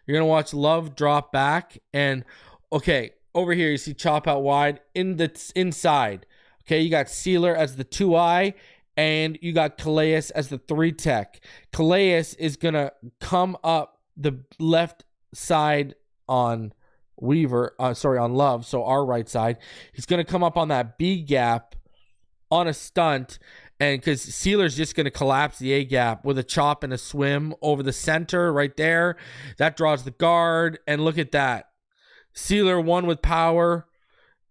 You're going to watch Love drop back. And, okay, over here you see chop out wide in the inside. Okay, you got Sealer as the 2-eye, and you got Calais as the 3-tech. Calais is going to come up the left side on on Love, so our right side. He's going to come up on that B gap on a stunt, and because Sealer's just going to collapse the A gap with a chop and a swim over the center right there. That draws the guard, and look at that. Sealer won with power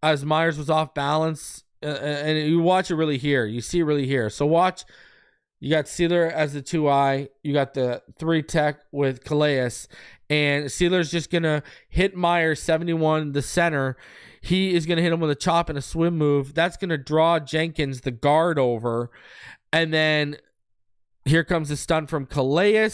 as Myers was off balance. And you watch it really here. You see it really here. So watch. You got Sealer as the 2-eye. You got the 3-tech with Calais. And Sealer's just going to hit Myers, 71, the center. He is going to hit him with a chop and a swim move. That's going to draw Jenkins, the guard, over. And then here comes the stunt from Calais.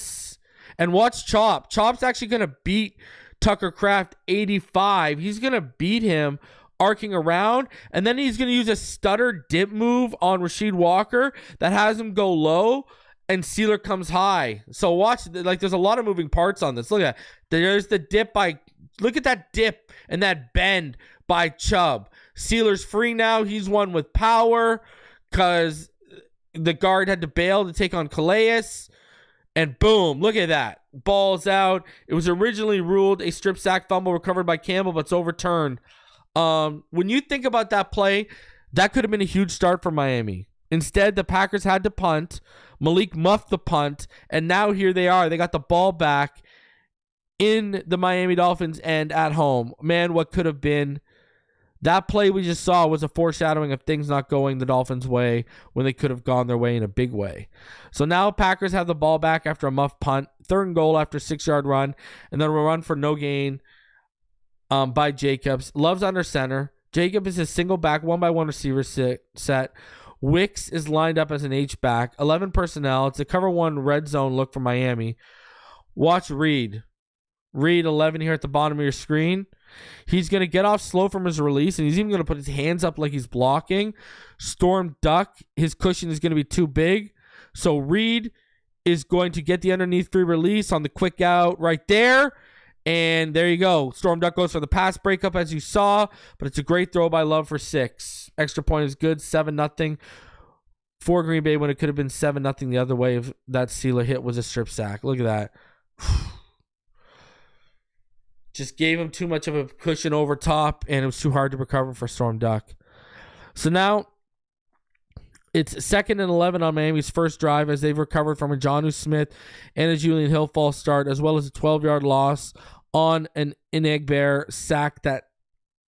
And watch Chop. Chop's actually going to beat Tucker Kraft 85. He's going to beat him arcing around, and then he's going to use a stutter dip move on Rasheed Walker that has him go low, and Sealer comes high. So watch, like, there's a lot of moving parts on this. Look at that. There's the dip look at that dip and that bend by Chubb. Sealer's free now. He's won with power because the guard had to bail to take on Calais, and boom, look at that. Ball's out. It was originally ruled a strip sack fumble recovered by Campbell, but it's overturned. When you think about that play, that could have been a huge start for Miami. Instead, the Packers had to punt. Malik muffed the punt, and now here they are. They got the ball back, in the Miami Dolphins end at home. Man, what could have been. That play we just saw was a foreshadowing of things not going the Dolphins' way when they could have gone their way in a big way. So now Packers have the ball back after a muff punt, 3rd and goal after a 6-yard run, and then a run for no gain by Jacobs. Love's under center. Jacob is a single back, 1-by-1 receiver set. Wicks is lined up as an H-back. 11 personnel. It's a cover 1 red zone look for Miami. Watch Reed. Reed 11 here at the bottom of your screen. He's going to get off slow from his release, and he's even going to put his hands up like he's blocking. Storm duck. His cushion is going to be too big. So Reed is going to get the underneath free release on the quick out right there. And there you go. Storm duck goes for the pass breakup as you saw, but it's a great throw by Love for 6. Extra point is good. 7-0 for Green Bay when it could have been 7-0 the other way if that Steeler hit was a strip sack. Look at that. Just gave him too much of a cushion over top, and it was too hard to recover for Storm Duck. So now it's 2nd and 11 on Miami's first drive as they've recovered from a Jonnu Smith and a Julian Hill false start, as well as a 12-yard loss on an Inegbear sack that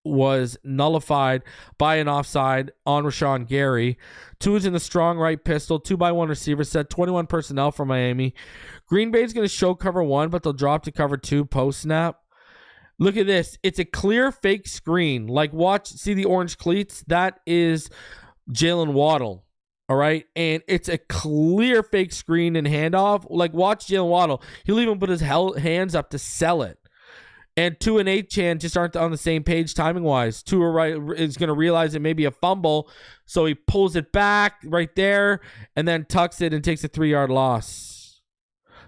was nullified by an offside on Rashawn Gary. 2 is in the strong right pistol, 2-by-1 receiver set, 21 personnel for Miami. Green Bay's going to show cover 1, but they'll drop to cover 2 post-snap. Look at this. It's a clear fake screen. Like, watch, see the orange cleats? That is Jalen Waddle. All right. And it's a clear fake screen and handoff. Like, watch Jalen Waddle. He'll even put his hands up to sell it. And 2 and 8-Chan just aren't on the same page timing wise. 2 is going to realize it may be a fumble. So he pulls it back right there and then tucks it and takes a 3-yard loss.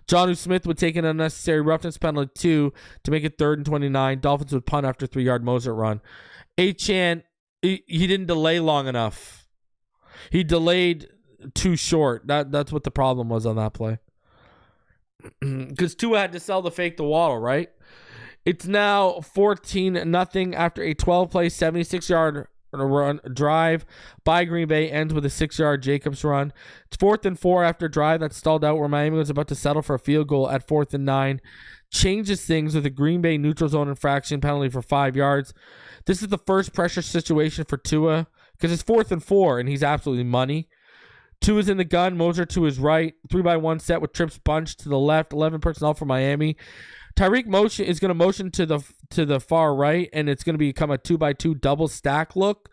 Jonnu Smith would take an unnecessary roughness penalty 2 to make it 3rd and 29. Dolphins would punt after 3-yard Mozart run. 8-Chan, he didn't delay long enough. He delayed too short. That's what the problem was on that play. Because Tua had to sell the fake to Waddle, right? It's now 14-0 after a 12-play, 76-yard run drive by Green Bay ends with a 6-yard Jacobs run. It's 4th and 4 after a drive that stalled out where Miami was about to settle for a field goal at 4th and 9. Changes things with a Green Bay neutral zone infraction penalty for 5 yards. This is the first pressure situation for Tua because it's 4th and 4 and he's absolutely money. 2 is in the gun. Moser to his right. 3-by-1 set with trips bunched to the left. 11 personnel for Miami. Tyreek motion is going to motion to the far right, and it's going to become a 2-by-2 double stack look.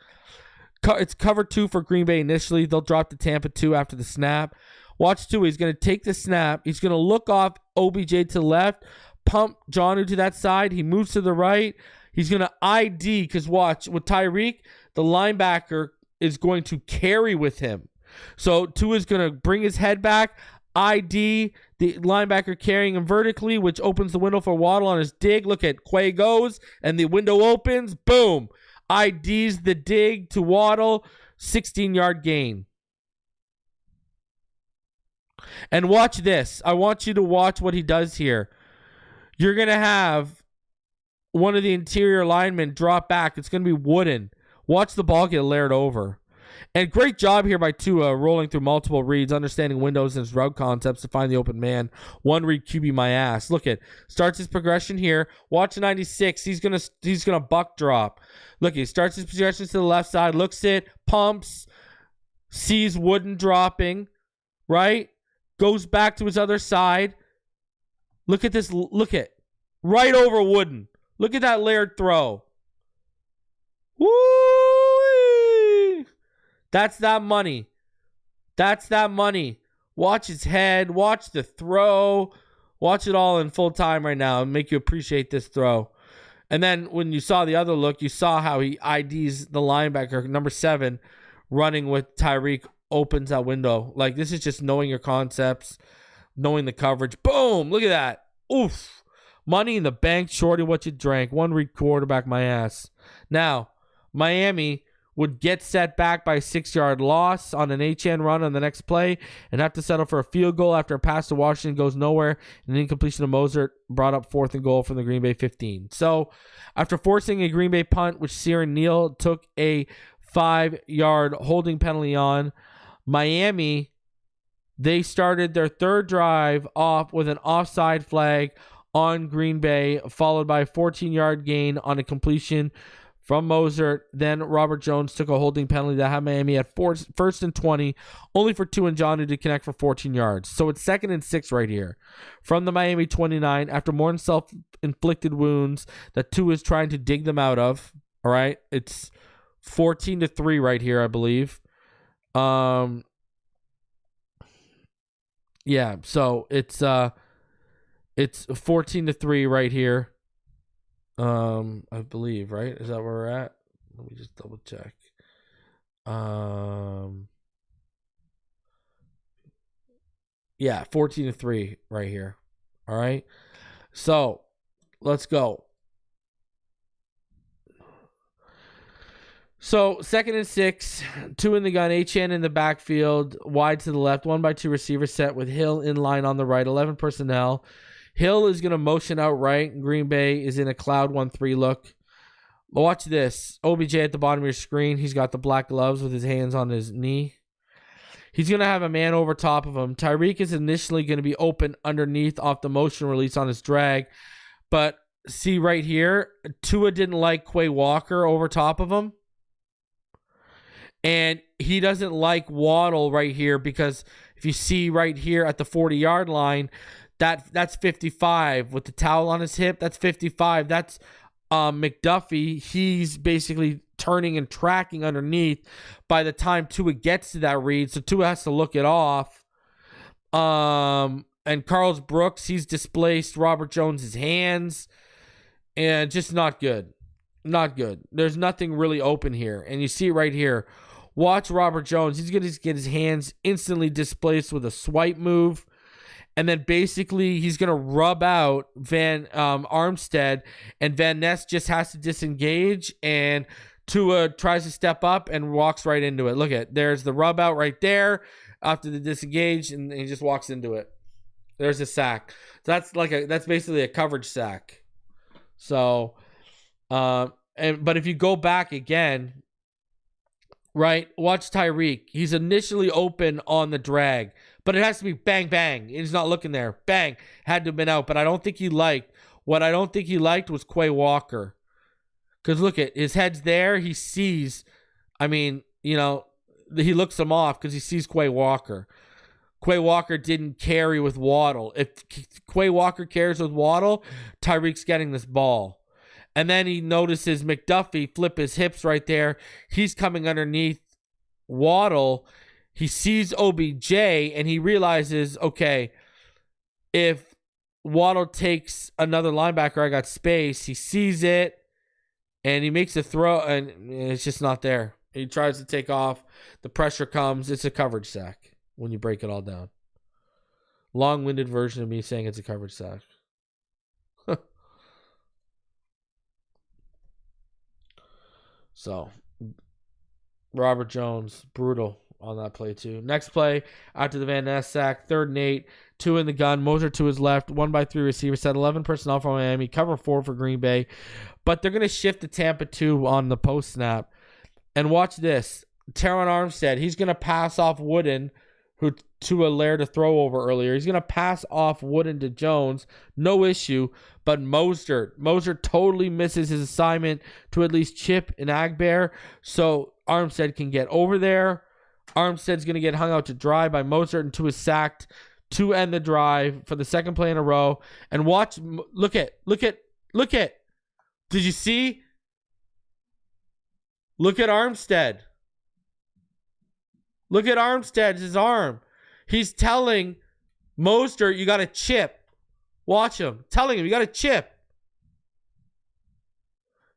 It's cover 2 for Green Bay initially. They'll drop to Tampa 2 after the snap. Watch 2. He's going to take the snap. He's going to look off OBJ to the left, pump Jonnu to that side. He moves to the right. He's going to ID because watch, with Tyreek, the linebacker is going to carry with him. So 2 is going to bring his head back, ID the linebacker carrying him vertically, which opens the window for Waddle on his dig. Look at Quay goes, and the window opens. Boom. IDs the dig to Waddle. 16-yard gain. And watch this. I want you to watch what he does here. You're going to have one of the interior linemen drop back. It's going to be Wooden. Watch the ball get layered over. And great job here by Tua rolling through multiple reads, understanding windows and his route concepts to find the open man. 1 read QB my ass. Look at, starts his progression here. Watch 96. He's gonna buck drop. Look, he starts his progression to the left side, looks it, pumps, sees Wooden dropping, right? Goes back to his other side. Look at this. Look at right over Wooden. Look at that layered throw. Woo! That's that money. That's that money. Watch his head. Watch the throw. Watch it all in full time right now and make you appreciate this throw. And then when you saw the other look, you saw how he IDs the linebacker, number 7, running with Tyreek, opens that window. Like, this is just knowing your concepts, knowing the coverage. Boom! Look at that. Oof. Money in the bank. Shorty, what you drank. 1 read quarterback my ass. Now, Miami would get set back by a 6-yard loss on an HN run on the next play and have to settle for a field goal after a pass to Washington goes nowhere and an incompletion of Mozart brought up 4th and goal from the Green Bay 15. So after forcing a Green Bay punt, which Sierra Neal took a 5-yard holding penalty on, Miami, they started their third drive off with an offside flag on Green Bay, followed by a 14-yard gain on a completion from Mostert. Then Robert Jones took a holding penalty that had Miami at first and 20, only for Tua and Johnny to connect for 14 yards. So it's 2nd and 6 right here from the Miami 29 after more self-inflicted wounds that Tua is trying to dig them out of. All right, it's 14-3 right here, I believe. Yeah, so it's 14-3 right here. I believe, right? Is that where we're at? Let me just double check. Yeah, 14-3 right here. All right. So let's go. So 2nd and 6, 2 in the gun, HN in the backfield, wide to the left, 1-by-2 receiver set with Hill in line on the right, 11 personnel. Hill is going to motion out right. Green Bay is in a cloud 1-3 look. Watch this. OBJ at the bottom of your screen. He's got the black gloves with his hands on his knee. He's going to have a man over top of him. Tyreek is initially going to be open underneath off the motion release on his drag. But see right here, Tua didn't like Quay Walker over top of him. And he doesn't like Waddle right here because if you see right here at the 40-yard line, that's 55 with the towel on his hip. That's 55. That's McDuffie. He's basically turning and tracking underneath by the time Tua gets to that read. So Tua has to look it off. And Carlos Brooks, he's displaced Robert Jones's hands. And just not good. Not good. There's nothing really open here. And you see it right here. Watch Robert Jones. He's going to get his hands instantly displaced with a swipe move. And then basically he's going to rub out Van Armstead. And Van Ness just has to disengage. And Tua tries to step up and walks right into it. Look at, there's the rub out right there after the disengage. And he just walks into it. There's a sack. That's basically a coverage sack. So, but if you go back again, right, watch Tyreek. He's initially open on the drag, but it has to be bang, bang. He's not looking there. Bang. Had to have been out, but I don't think he liked. What I don't think he liked was Quay Walker. Because look at, his head's there. He sees, he looks him off because he sees Quay Walker. Quay Walker didn't carry with Waddle. If Quay Walker carries with Waddle, Tyreek's getting this ball. And then he notices McDuffie flip his hips right there. He's coming underneath Waddle. He sees OBJ and he realizes, okay, if Waddle takes another linebacker, I got space. He sees it and he makes a throw and it's just not there. He tries to take off. The pressure comes. It's a coverage sack when you break it all down. Long-winded version of me saying it's a coverage sack. So, Robert Jones, brutal on that play too. Next play, after the Van Ness sack, 3rd and 8, 2 in the gun, Mostert to his left, 1-by-3 receiver set, 11 personnel from Miami, cover 4 for Green Bay. But they're going to shift to Tampa 2 on the post snap. And watch this. Teron Armstead, he's going to pass off Wooden, who Tua Lair to throw over earlier. He's going to pass off Wooden to Jones. No issue. But Mostert totally misses his assignment to at least chip an Agbear. So Armstead can get over there. Armstead's going to get hung out to dry by Mostert and Tua is sacked to end the drive for the 2nd play in a row. And watch, look at. Did you see? Look at Armstead. Look at Armstead's his arm. He's telling Mostert, you got to chip. Watch him. Telling him, you got to chip.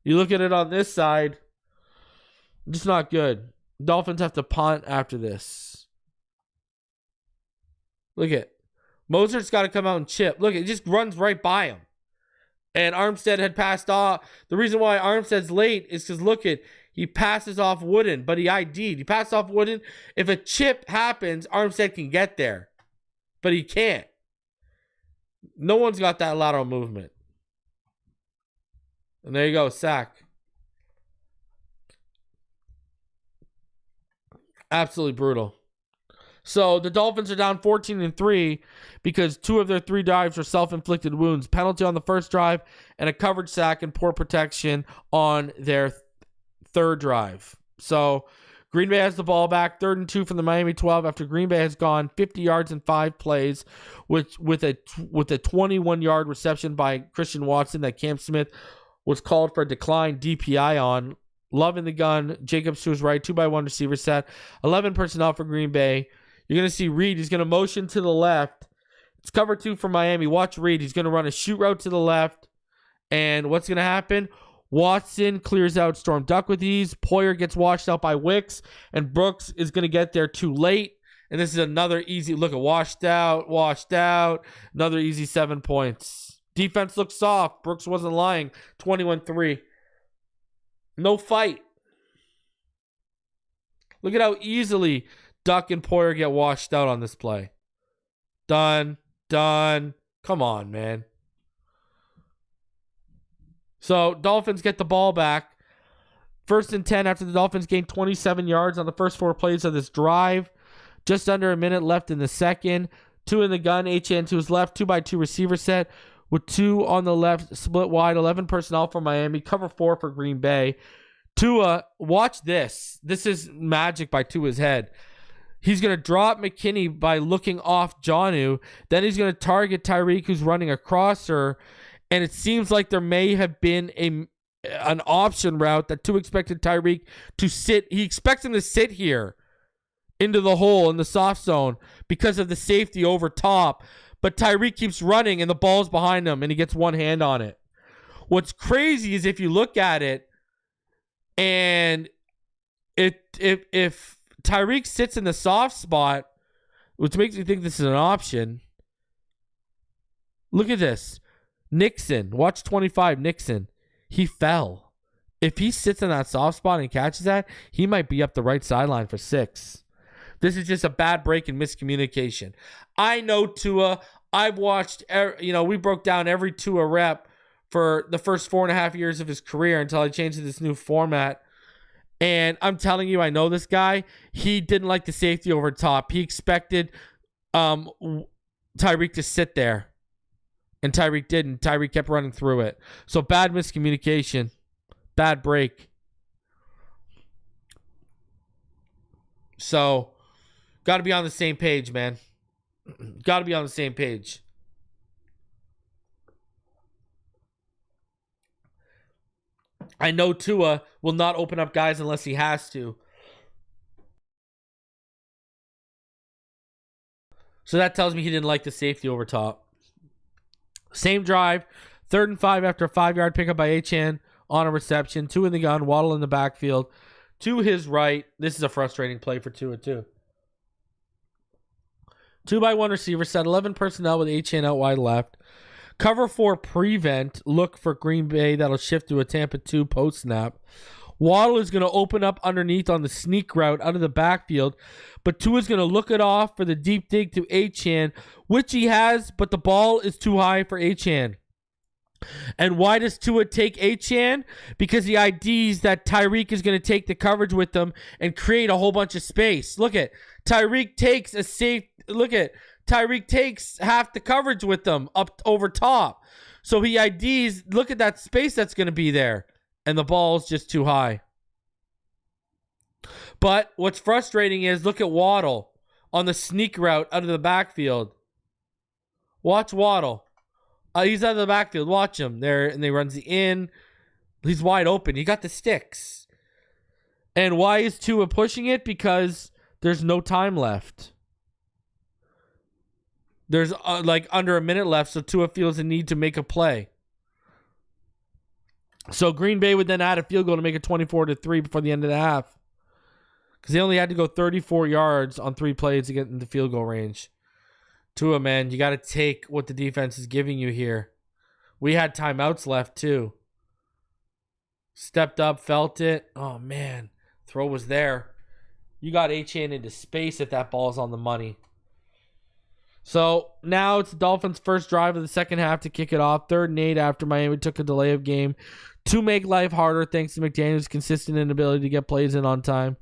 You look at it on this side. Just not good. Dolphins have to punt after this. Look at. Mosert's got to come out and chip. Look, it just runs right by him. And Armstead had passed off. The reason why Armstead's late is because look at, he passes off Wooden, but he ID'd. He passed off Wooden. If a chip happens, Armstead can get there. But he can't. No one's got that lateral movement. And there you go, sack. Absolutely brutal. So the Dolphins are down 14-3 because 2 of their 3 drives were self-inflicted wounds. Penalty on the first drive and a coverage sack and poor protection on their third drive. So Green Bay has the ball back, 3rd and 2 from the Miami 12 after Green Bay has gone 50 yards in 5 plays with a 21-yard reception by Christian Watson that Cam Smith was called for a declined DPI on. Love in the gun. Jacobs to his right, 2-by-1 receiver set. 11 personnel for Green Bay. You're going to see Reed. He's going to motion to the left. It's cover 2 for Miami. Watch Reed. He's going to run a shoot route to the left. And what's going to happen? Watson clears out Storm Duck with ease. Poyer gets washed out by Wicks. And Brooks is going to get there too late. And this is another easy look at washed out. Another easy 7 points. Defense looks soft. Brooks wasn't lying. 21-3. No fight. Look at how easily Duck and Poyer get washed out on this play. Done. Come on, man. So, Dolphins get the ball back. 1st and 10 after the Dolphins gained 27 yards on the first 4 plays of this drive. Just under a minute left in the second. 2 in the gun. HN to his left. 2-by-2 receiver set with 2 on the left. Split wide. 11 personnel for Miami. Cover 4 for Green Bay. Tua, watch this. This is magic by Tua's head. He's going to drop McKinney by looking off Jonnu. Then he's going to target Tyreek, who's running a crosser. And it seems like there may have been an option route that Tua expected Tyreek to sit. He expects him to sit here into the hole in the soft zone because of the safety over top. But Tyreek keeps running and the ball's behind him and he gets one hand on it. What's crazy is if you look at it and if Tyreek sits in the soft spot, which makes me think this is an option. Look at this. Nixon, watch 25, Nixon. He fell. If he sits in that soft spot and catches that, he might be up the right sideline for 6. This is just a bad break and miscommunication. I know Tua. I've watched, we broke down every Tua rep for the first 4.5 years of his career until I changed to this new format. And I'm telling you, I know this guy. He didn't like the safety over top. He expected Tyreek to sit there. And Tyreek didn't. Tyreek kept running through it. So bad miscommunication. Bad break. So, got to be on the same page, man. Got to be on the same page. I know Tua will not open up guys unless he has to. So that tells me he didn't like the safety over top. Same drive, 3rd and 5 after a 5-yard pickup by Achan on a reception. 2 in the gun, Waddle in the backfield. To his right, this is a frustrating play for Tua too. 2-by-1 receiver set, 11 personnel with Achan out wide left. Cover 4 prevent, look for Green Bay. That'll shift to a Tampa 2 post snap. Waddle is going to open up underneath on the sneak route out of the backfield, but Tua's going to look it off for the deep dig to Achan, which he has, but the ball is too high for Achan. And why does Tua take Achan? Because he IDs that Tyreek is going to take the coverage with them and create a whole bunch of space. Look at Tyreek takes Tyreek takes half the coverage with them up over top. So he IDs, look at that space that's going to be there. And the ball's just too high. But what's frustrating is look at Waddle on the sneak route out of the backfield. Watch Waddle. He's out of the backfield. Watch him there, and he runs the in. He's wide open. He got the sticks. And why is Tua pushing it? Because there's no time left. There's under a minute left, so Tua feels the need to make a play. So Green Bay would then add a field goal to make it 24-3 before the end of the half. Because they only had to go 34 yards on 3 plays to get into field goal range. Tua, man, you got to take what the defense is giving you here. We had timeouts left, too. Stepped up, felt it. Oh, man. Throw was there. You got Achan into space if that ball's on the money. So now it's the Dolphins' first drive of the second half to kick it off. 3rd and 8 after Miami took a delay of game to make life harder thanks to McDaniel's consistent inability to get plays in on time.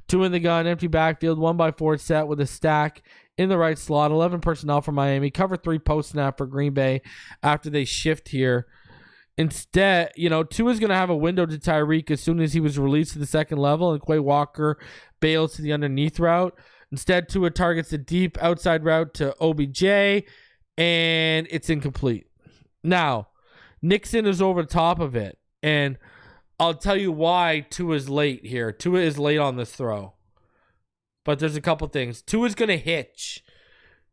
2 in the gun, empty backfield, 1x4 set with a stack in the right slot. 11 personnel for Miami. Cover 3 post snap for Green Bay after they shift here. Instead, Tua's going to have a window to Tyreek as soon as he was released to the second level, and Quay Walker bails to the underneath route. Instead, Tua targets the deep outside route to OBJ, and it's incomplete. Now, Nixon is over the top of it, and I'll tell you why Tua's late here. Tua is late on this throw. But there's a couple things. Tua's going to hitch.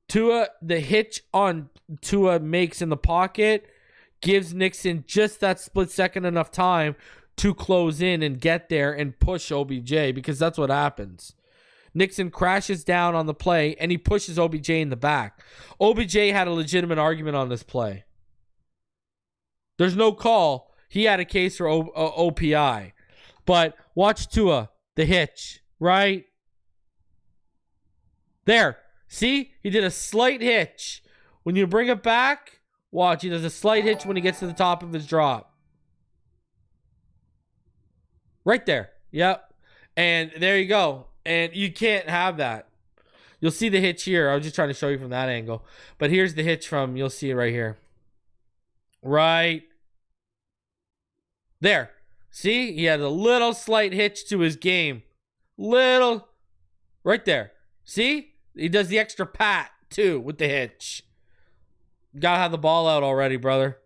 The hitch on Tua makes in the pocket gives Nixon just that split second enough time to close in and get there and push OBJ, because that's what happens. Nixon crashes down on the play, and he pushes OBJ in the back. OBJ had a legitimate argument on this play. There's no call. He had a case for OPI. But watch Tua, the hitch, right? There. See? He did a slight hitch. When you bring it back, watch. He does a slight hitch when he gets to the top of his drop. Right there. Yep. And there you go. And you can't have that. You'll see the hitch here. I was just trying to show you from that angle. But here's the hitch from, you'll see it right here. Right there. See? He had a little slight hitch to his game. Little. Right there. See? He does the extra pat, too, with the hitch. Gotta have the ball out already, brother.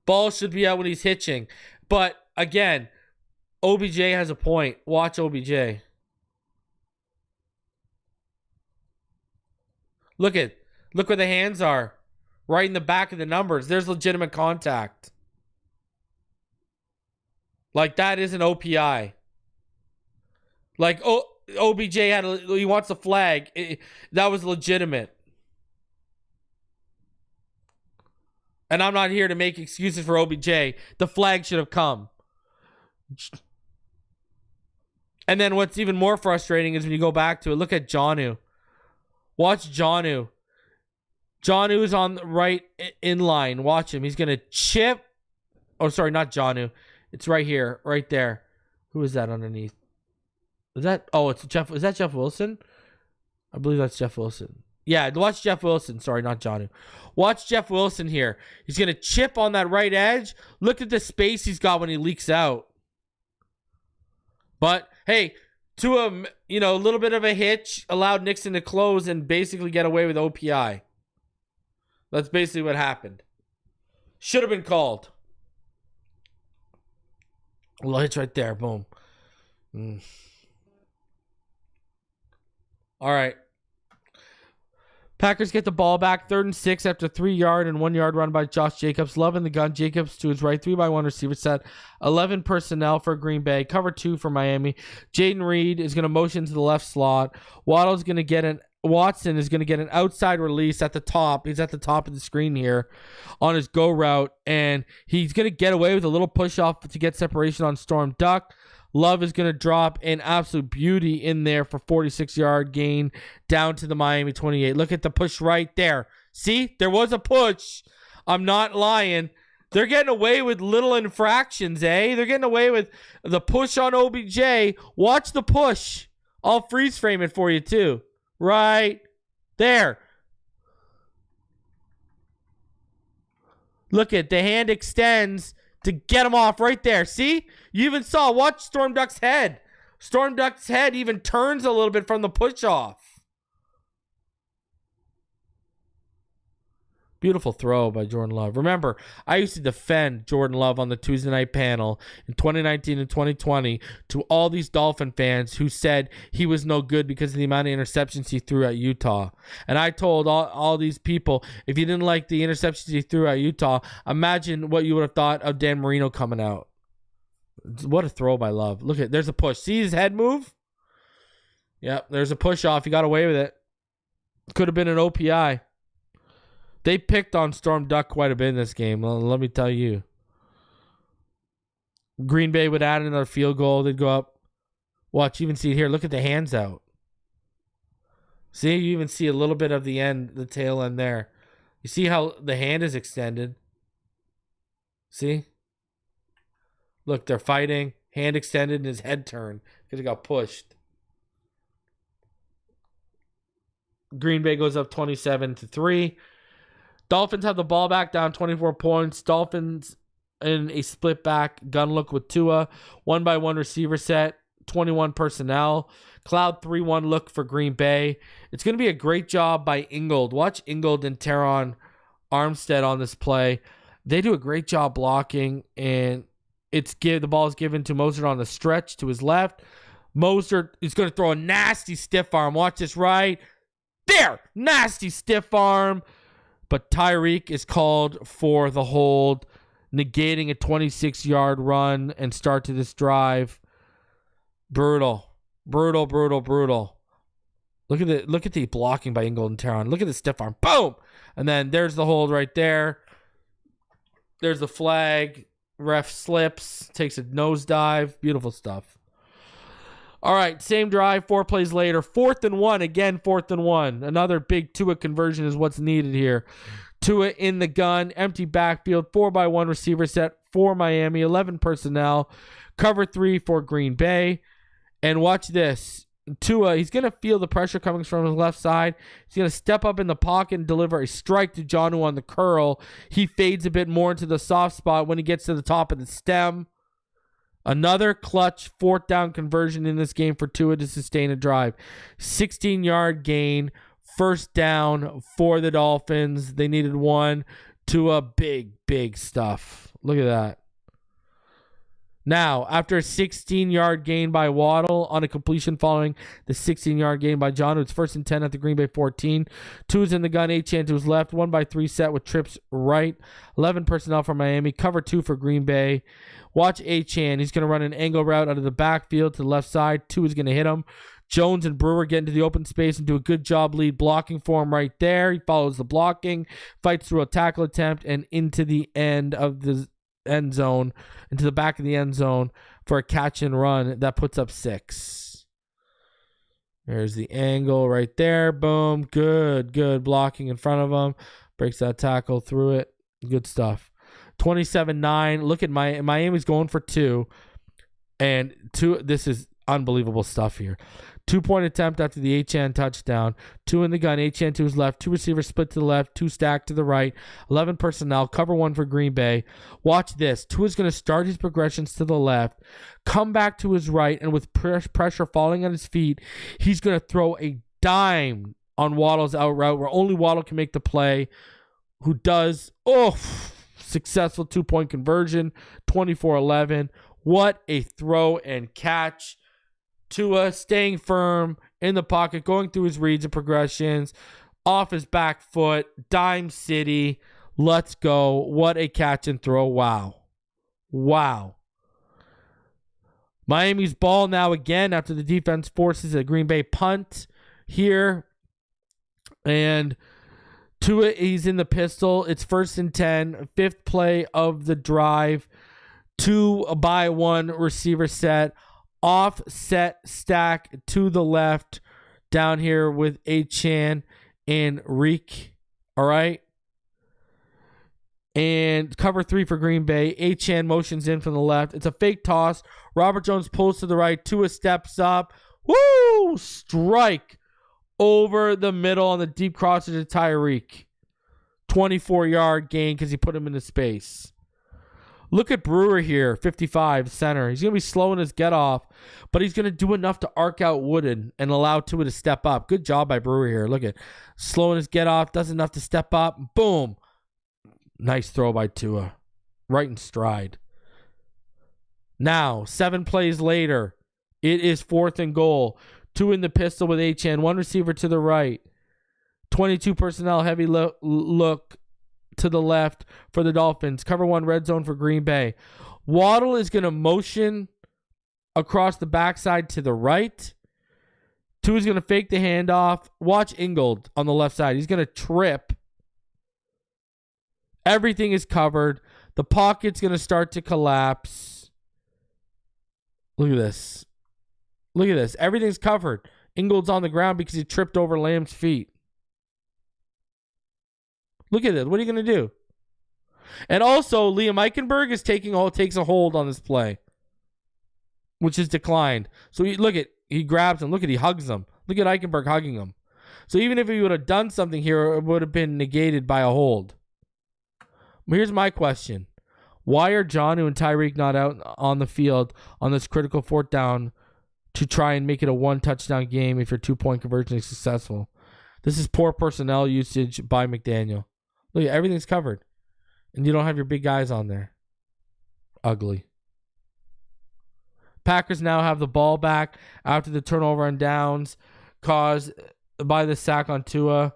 Ball should be out when he's hitching. But, again, OBJ has a point. Watch OBJ. Look where the hands are. Right in the back of the numbers. There's legitimate contact. Like, that is an OPI. Like, OBJ he wants a flag. That was legitimate. And I'm not here to make excuses for OBJ. The flag should have come. And then what's even more frustrating is when you go back to it. Look at Jonnu. Watch Jonnu. Jonnu is on the right in line. Watch him. He's going to chip. Oh, sorry, not Jonnu. It's right here, right there. Who is that underneath? Is that? Oh, it's Jeff. Is that Jeff Wilson? I believe that's Jeff Wilson. Yeah, watch Jeff Wilson. Sorry, not Jonnu. Watch Jeff Wilson here. He's going to chip on that right edge. Look at the space he's got when he leaks out. But, hey, to a little bit of a hitch allowed Nixon to close and basically get away with OPI. That's basically what happened. Should have been called. Well, hitch right there. Boom. All right. Packers get the ball back. 3rd and 6 after 3-yard and 1-yard run by Josh Jacobs. Love in the gun. Jacobs to his right. 3x1 receiver set. 11 personnel for Green Bay. Cover 2 for Miami. Jaden Reed is going to motion to the left slot. Watson is going to get an outside release at the top. He's at the top of the screen here on his go route. And he's going to get away with a little push off to get separation on Storm Duck. Love is going to drop an absolute beauty in there for 46-yard gain down to the Miami 28. Look at the push right there. See, there was a push. I'm not lying. They're getting away with little infractions, eh? They're getting away with the push on OBJ. Watch the push. I'll freeze frame it for you too. Right there. Look at the hand extends to get him off right there. See? You even saw. Watch Storm Duck's head. Storm Duck's head even turns a little bit from the push off. Beautiful throw by Jordan Love. Remember, I used to defend Jordan Love on the Tuesday night panel in 2019 and 2020 to all these Dolphin fans who said he was no good because of the amount of interceptions he threw at Utah. And I told all these people, if you didn't like the interceptions he threw at Utah, imagine what you would have thought of Dan Marino coming out. What a throw by Love. Look at, there's a push. See his head move? Yep, there's a push off. He got away with it. Could have been an OPI. They picked on Storm Duck quite a bit in this game. Well, let me tell you. Green Bay would add another field goal. They'd go up. Watch, you even see it here. Look at the hands out. See, you even see a little bit of the end, the tail end there. You see how the hand is extended? See? Look, they're fighting. Hand extended and his head turned because he got pushed. Green Bay goes up 27-3. Dolphins have the ball back, down 24 points. Dolphins in a split back gun look with Tua. 1-by-1 receiver set, 21 personnel. Cloud 3-1 look for Green Bay. It's going to be a great job by Ingold. Watch Ingold and Teron Armstead on this play. They do a great job blocking, and the ball is given to Mostert on the stretch to his left. Mostert is going to throw a nasty stiff arm. Watch this right there. Nasty stiff arm. But Tyreek is called for the hold, negating a 26-yard run and start to this drive. Brutal. Look at the blocking by Ingold and Teron. Look at the stiff arm. Boom! And then there's the hold right there. There's the flag. Ref slips, takes a nosedive. Beautiful stuff. All right, same drive, 4 plays later. 4th and 1, again, 4th and 1. Another big Tua conversion is what's needed here. Tua in the gun, empty backfield, 4-by-1 receiver set for Miami, 11 personnel, cover 3 for Green Bay. And watch this. Tua, he's going to feel the pressure coming from his left side. He's going to step up in the pocket and deliver a strike to Jonnu on the curl. He fades a bit more into the soft spot when he gets to the top of the stem. Another clutch 4th down conversion in this game for Tua to sustain a drive. 16-yard gain, 1st down for the Dolphins. They needed 1. Tua, big stuff. Look at that. Now, after a 16-yard gain by Waddle on a completion following the 16-yard gain by Jonnu, it's 1st and 10 at the Green Bay 14. Tua's in the gun, Achane to his left, 1-by-3 set with trips right. 11 personnel for Miami, cover 2 for Green Bay. Watch Achane. He's going to run an angle route out of the backfield to the left side. Tua's going to hit him. Jones and Brewer get into the open space and do a good job lead blocking for him right there. He follows the blocking, fights through a tackle attempt, and into the end of the end zone, into the back of the end zone for a catch and run that puts up 6. There's the angle right there. Boom. Good blocking in front of him. Breaks that tackle through it. Good stuff. 27-9. Look at Miami's going for 2. And 2. This is unbelievable stuff here. 2-point attempt after the Achane touchdown. 2 in the gun. Achane to his left. 2 receivers split to the left. 2 stacked to the right. 11 personnel. Cover 1 for Green Bay. Watch this. Tua's going to start his progressions to the left. Come back to his right. And with pressure falling on his feet, he's going to throw a dime on Waddle's out route where only Waddle can make the play. Who does. Successful 2-point conversion. 24-11. What a throw and catch. Tua staying firm in the pocket, going through his reads and progressions, off his back foot, dime city. Let's go. What a catch and throw. Wow. Miami's ball now again after the defense forces a Green Bay punt here. And Tua, he's in the pistol. It's 1st and 10. 5th play of the drive. 2-by-1 receiver set. Offset stack to the left down here with Achane and Reek. All right. And cover 3 for Green Bay. Achane motions in from the left. It's a fake toss. Robert Jones pulls to the right. Tua steps up. Woo! Strike over the middle on the deep crosser to Tyreek. 24-yard gain because he put him into space. Look at Brewer here, 55, center. He's going to be slow in his get-off, but he's going to do enough to arc out Wooden and allow Tua to step up. Good job by Brewer here. Look at slow in his get-off, does enough to step up. Boom. Nice throw by Tua. Right in stride. Now, 7 plays later, it is 4th and goal. 2 in the pistol with Achane. 1 receiver to the right. 22 personnel, heavy look to the left for the Dolphins. Cover 1 red zone for Green Bay. Waddle is going to motion across the backside to the right. Tua is going to fake the handoff. Watch Ingold on the left side. He's going to trip. Everything is covered. The pocket's going to start to collapse. Look at this. Everything's covered. Ingold's on the ground because he tripped over Lamb's feet. Look at it. What are you going to do? And also, Liam Eichenberg takes a hold on this play, which is declined. So he grabs him. He hugs him. Look at Eichenberg hugging him. So even if he would have done something here, it would have been negated by a hold. But here's my question. Why are Jonnu and Tyreek not out on the field on this critical 4th down to try and make it a 1-touchdown game if your 2-point conversion is successful? This is poor personnel usage by McDaniel. Look, everything's covered. And you don't have your big guys on there. Ugly. Packers now have the ball back after the turnover on downs caused by the sack on Tua.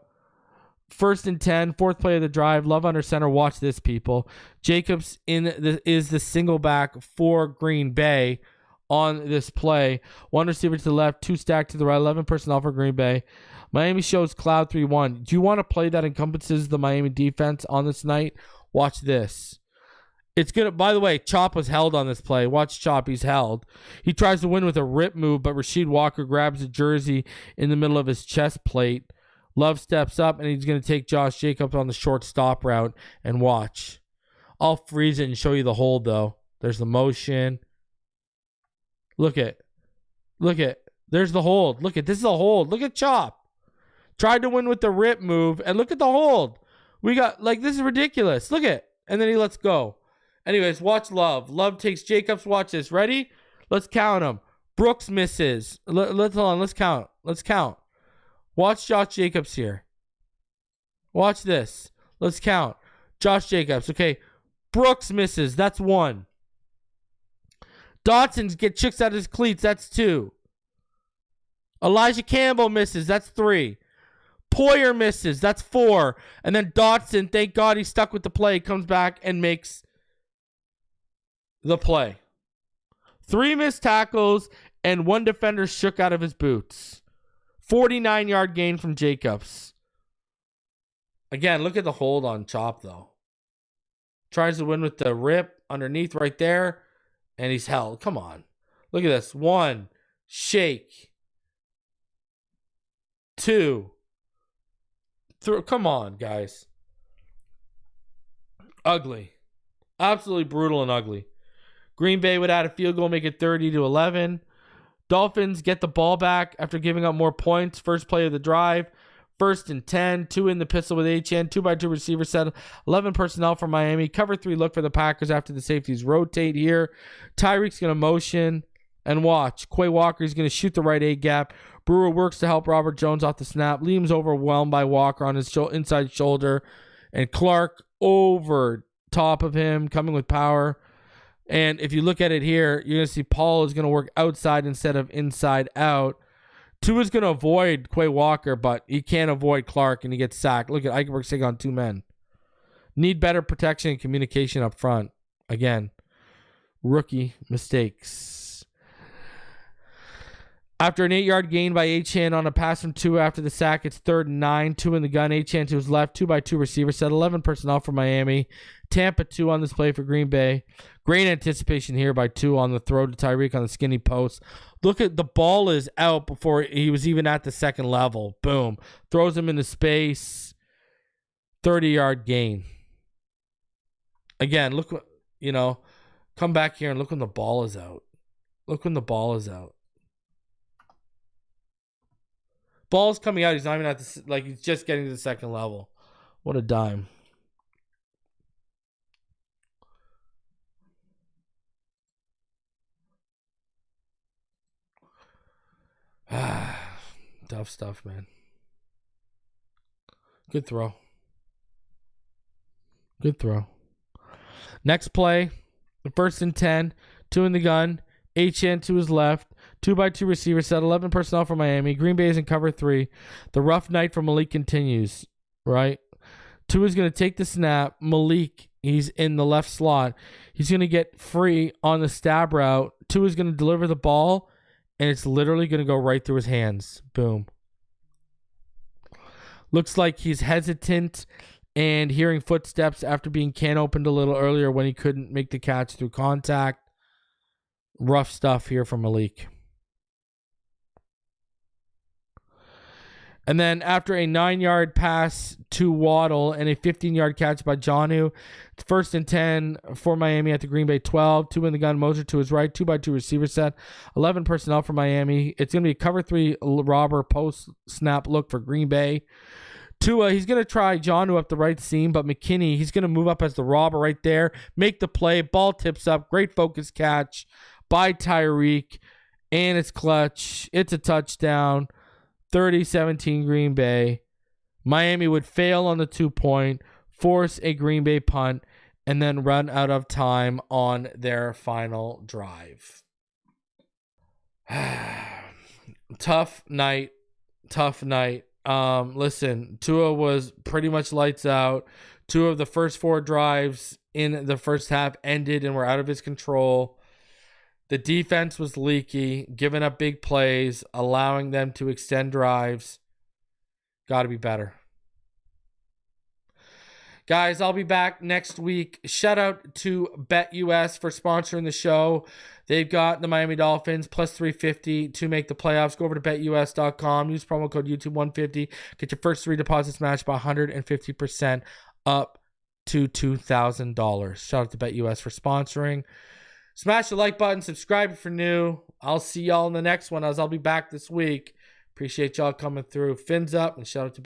1st and 10, 4th play of the drive. Love under center. Watch this, people. Jacobs is the single back for Green Bay on this play. 1 receiver to the left, 2 stacked to the right, 11 personnel for Green Bay. Miami shows cloud 3-1. Do you want to play that encompasses the Miami defense on this night? Watch this. It's gonna. By the way, Chop was held on this play. Watch Chop. He's held. He tries to win with a rip move, but Rasheed Walker grabs a jersey in the middle of his chest plate. Love steps up, and he's going to take Josh Jacobs on the short stop route. And watch. I'll freeze it and show you the hold, though. There's the motion. Look at. There's the hold. Look at. This is a hold. Look at Chop. Tried to win with the rip move, and look at the hold. We got, this is ridiculous. Look at. And then he lets go. Anyways, watch Love. Love takes Jacobs. Watch this. Ready? Let's count them. Brooks misses. Hold on. Let's count. Watch Josh Jacobs here. Watch this. Let's count. Josh Jacobs. Okay. Brooks misses. That's 1. Dotson gets chicks out of his cleats. That's 2. Elijah Campbell misses. That's 3. Poyer misses. That's 4. And then Dotson, thank God he's stuck with the play, comes back and makes the play. 3 missed tackles and 1 defender shook out of his boots. 49-yard gain from Jacobs. Again, look at the hold on Chop, though. Tries to win with the rip underneath right there, and he's held. Come on. Look at this. 1, shake. 2, come on, guys. Ugly. Absolutely brutal and ugly. Green Bay would add a field goal, make it 30-11. Dolphins get the ball back after giving up more points. First play of the drive. 1st and 10. 2 in the pistol with HN. 2x2 receiver set. 11 personnel for Miami. Cover 3 look for the Packers after the safeties rotate here. Tyreek's going to motion. And watch. Quay Walker is going to shoot the right A gap. Brewer works to help Robert Jones off the snap. Liam's overwhelmed by Walker on his inside shoulder. And Clark over top of him, coming with power. And if you look at it here, you're going to see Paul is going to work outside instead of inside out. Tua's going to avoid Quay Walker, but he can't avoid Clark, and he gets sacked. Look at Eichenberg taking on 2 men. Need better protection and communication up front. Again, rookie mistakes. After an 8-yard gain by Achane on a pass from Tua after the sack, it's 3rd and 9. 2 in the gun. Achane to his left. 2x2 receiver set. 11 personnel for Miami. Tampa 2 on this play for Green Bay. Great anticipation here by 2 on the throw to Tyreek on the skinny post. Look at the ball is out before he was even at the second level. Boom. Throws him into space. 30-yard gain. Again, look, come back here and look when the ball is out. Look when the ball is out. Ball's coming out. He's not even at the, he's just getting to the second level. What a dime. Tough stuff, man. Good throw. Good throw. Next play, 1st and 10, 2 in the gun. HN to his left. 2x2 receiver set. 11 personnel for Miami. Green Bay is in cover 3. The rough night for Malik continues, right? Tua is going to take the snap. Malik, he's in the left slot. He's going to get free on the stab route. Tua is going to deliver the ball, and it's literally going to go right through his hands. Boom. Looks like he's hesitant and hearing footsteps after being can opened a little earlier when he couldn't make the catch through contact. Rough stuff here from Malik. And then after a 9-yard pass to Waddle and a 15-yard catch by Jonnu, 1st and 10 for Miami at the Green Bay 12. 2 in the gun, Moser to his right, 2x2 receiver set, 11 personnel for Miami. It's going to be a cover 3 robber post snap look for Green Bay. Tua, he's going to try Jonnu up the right seam, but McKinney, he's going to move up as the robber right there, make the play, ball tips up, great focus catch by Tyreek, and it's clutch. It's a touchdown. 30-17 Green Bay. Miami would fail on the 2-point, force a Green Bay punt, and then run out of time on their final drive. Tough night. Listen, Tua was pretty much lights out. 2 of the first 4 drives in the first half ended and were out of his control. The defense was leaky, giving up big plays, allowing them to extend drives. Got to be better. Guys, I'll be back next week. Shout out to BetUS for sponsoring the show. They've got the Miami Dolphins plus 350 to make the playoffs. Go over to betus.com. Use promo code YouTube150. Get your first 3 deposits matched by 150% up to $2,000. Shout out to BetUS for sponsoring. Smash the like button. Subscribe if you're new. I'll see y'all in the next one as I'll be back this week. Appreciate y'all coming through. Fins up and shout out to